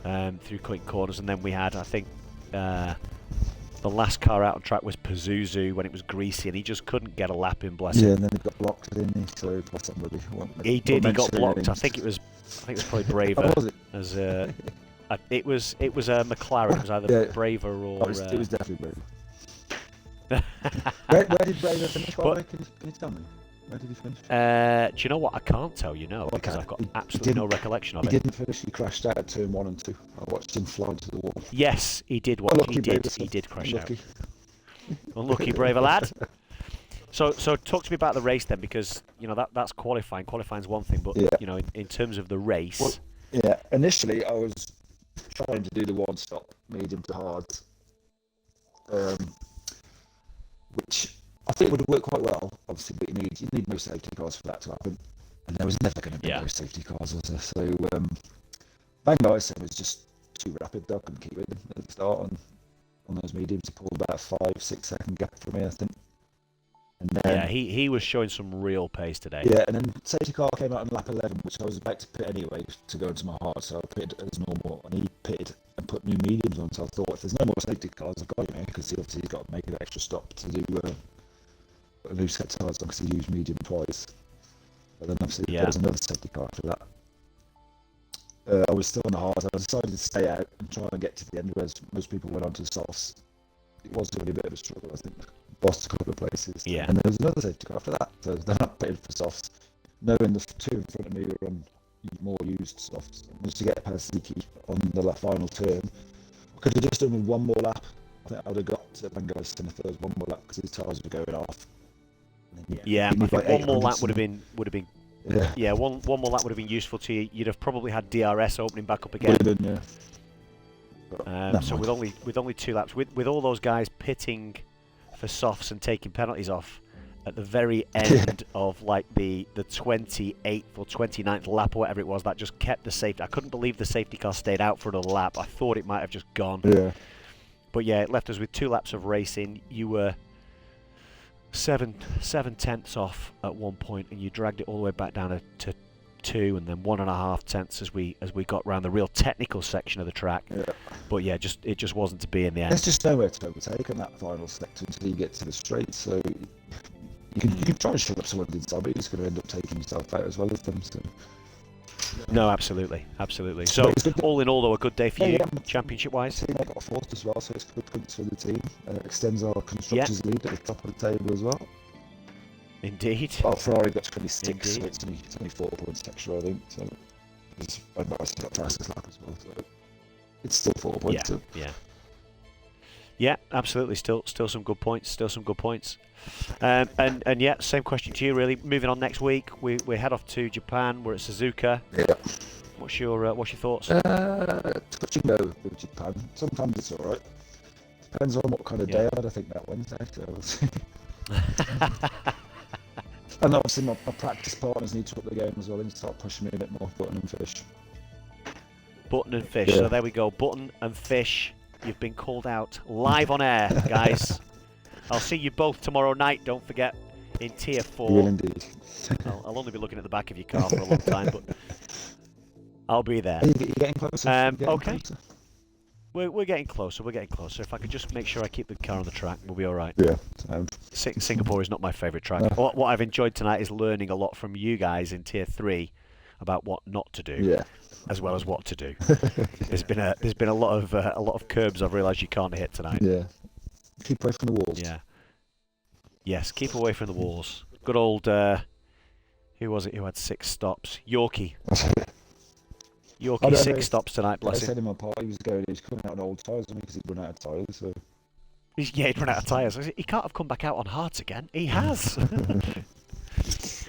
through cutting corners. And then we had, I think, the last car out on track was Pazuzu when it was greasy, and he just couldn't get a lap in, bless him. Yeah, and then he got blocked, didn't he? So somebody he did. He got blocked. I think it was probably Braver. Was it? As it was a McLaren. It was either Braver or. It was definitely Braver. where did Braver finish? Can you tell me? Where did he finish? Do you know what? I can't tell you, no, because I've got absolutely no recollection of it. He didn't finish. He crashed out at turn 1 and 2. I watched him fly to the wall. Yes, he did. He did crash out. Unlucky, Braver lad. So talk to me about the race then, because that's qualifying. Qualifying's one thing, but in terms of the race. Well, initially I was trying to do the one stop, medium to hard, which I think would work quite well, obviously, but you need no safety cars for that to happen. And there was never going to be no safety cars, was there? So Van Gijssen was just too rapid. I couldn't keep with him at the start on those mediums. He pulled about a 5-6 second gap from me, I think. And then, he was showing some real pace today. Yeah, and then safety car came out on lap 11, which I was about to pit anyway to go into my hard, so I pitted as normal, and he pitted and put new mediums on. So I thought, if there's no more safety cars, I've got him here, because obviously he's got to make an extra stop to do a new set of tyres on, because he used medium twice. But then obviously there was another safety car after that. I was still on the hard, so I decided to stay out and try and get to the end, whereas most people went on to the softs. It was really a bit of a struggle, I think. Lost a couple of places. Yeah. And there was another safety car after that, so then I pitted for softs. Knowing the two in front of me were on more used softs. I managed to get past Ziki on the final turn. I could have just done with one more lap. I think I would have got to Van Gijssen if there was one more lap, because his tyres were going off. Yeah, I think one more lap would have been. Yeah, one more lap would have been useful to you. You'd have probably had DRS opening back up again. Would have been, yeah. So with only 2 laps, with all those guys pitting for softs and taking penalties off at the very end of like the 28th or 29th lap or whatever it was, that just kept the safety. I couldn't believe the safety car stayed out for another lap. I thought it might have just gone. Yeah. But yeah, it left us with 2 laps of racing. You were 7 tenths off at one point, and you dragged it all the way back down to 2, and then 1.5 tenths as we got round the real technical section of the track. Yeah. But yeah, it just wasn't to be in the end. There's just nowhere to overtake on that final sector until you get to the straight. So you can try and shut up someone inside, but you're just going to end up taking yourself out as well as them. So. No, absolutely. So all in all, though, a good day for you, championship-wise. I got 4th as well, so it's good points for the team. Extends our constructors' lead at the top of the table as well. Indeed. Oh, Ferrari got 26, so it's only 4 points extra, I think. So I've got fastest lap as well, so it's still 4 points. Yeah, absolutely. Still some good points. And yeah, same question to you, really. Moving on next week, we head off to Japan. We're at Suzuka. Yeah. What's your thoughts? Touch and go with Japan. Sometimes it's all right. Depends on what kind of day I had. I think that Wednesday. So and obviously my practice partners need to up the game as well and start pushing me a bit more. Button and Fish. Yeah. So there we go. Button and Fish. You've been called out live on air, guys. I'll see you both tomorrow night, don't forget, in Tier 4. Will indeed. I'll only be looking at the back of your car for a long time, but I'll be there. You're getting closer. Okay. We're getting closer. If I could just make sure I keep the car on the track, we'll be all right. Yeah. Singapore is not my favourite track. What I've enjoyed tonight is learning a lot from you guys in Tier 3 about what not to do, Yeah. as well as what to do. There's been a lot of curbs I've realised you can't hit tonight. Yeah. Keep away from the walls. Yeah. Yes, keep away from the walls. Good old who was it who had 6 stops? Yorkie. Yorkie 6 stops tonight, bless I him. said in my party he was coming out on old tyres because he'd run out of tyres. So. Yeah, he'd run out of tyres. He can't have come back out on hards again. He has.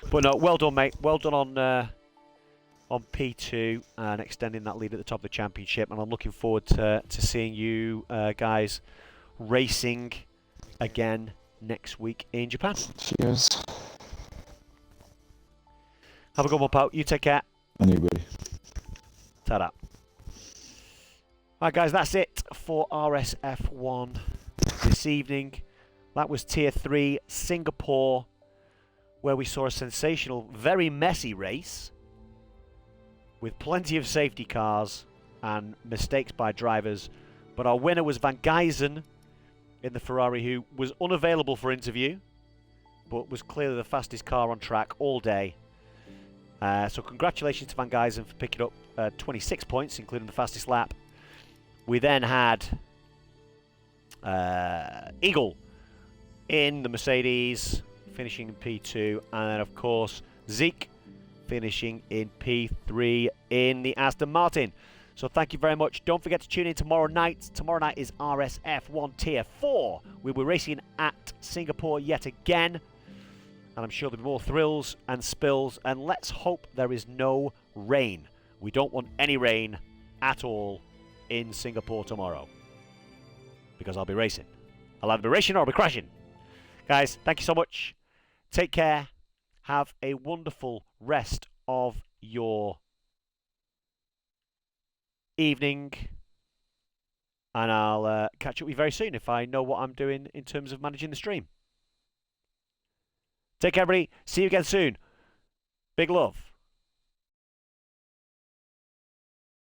But no, well done, mate. Well done on P2 and extending that lead at the top of the championship. And I'm looking forward to seeing you guys racing again next week in Japan. Cheers. Have a good one, pal. You take care. Anybody. Ta-da. Alright, guys, that's it for RSF1 this evening. That was Tier 3 Singapore, where we saw a sensational, very messy race with plenty of safety cars and mistakes by drivers. But our winner was Van Gijzen in the Ferrari, who was unavailable for interview, but was clearly the fastest car on track all day. So congratulations to Van Gijzen for picking up 26 points, including the fastest lap. We then had Eagle in the Mercedes, finishing in P2, and then of course Zeke finishing in P3 in the Aston Martin. So thank you very much. Don't forget to tune in tomorrow night. Tomorrow night is RSF1 Tier 4. We'll be racing at Singapore yet again. And I'm sure there'll be more thrills and spills. And let's hope there is no rain. We don't want any rain at all in Singapore tomorrow, because I'll be racing. I'll either be racing or I'll be crashing. Guys, thank you so much. Take care. Have a wonderful rest of your evening. And I'll catch up with you very soon if I know what I'm doing in terms of managing the stream. Take care, everybody. See you again soon. Big love.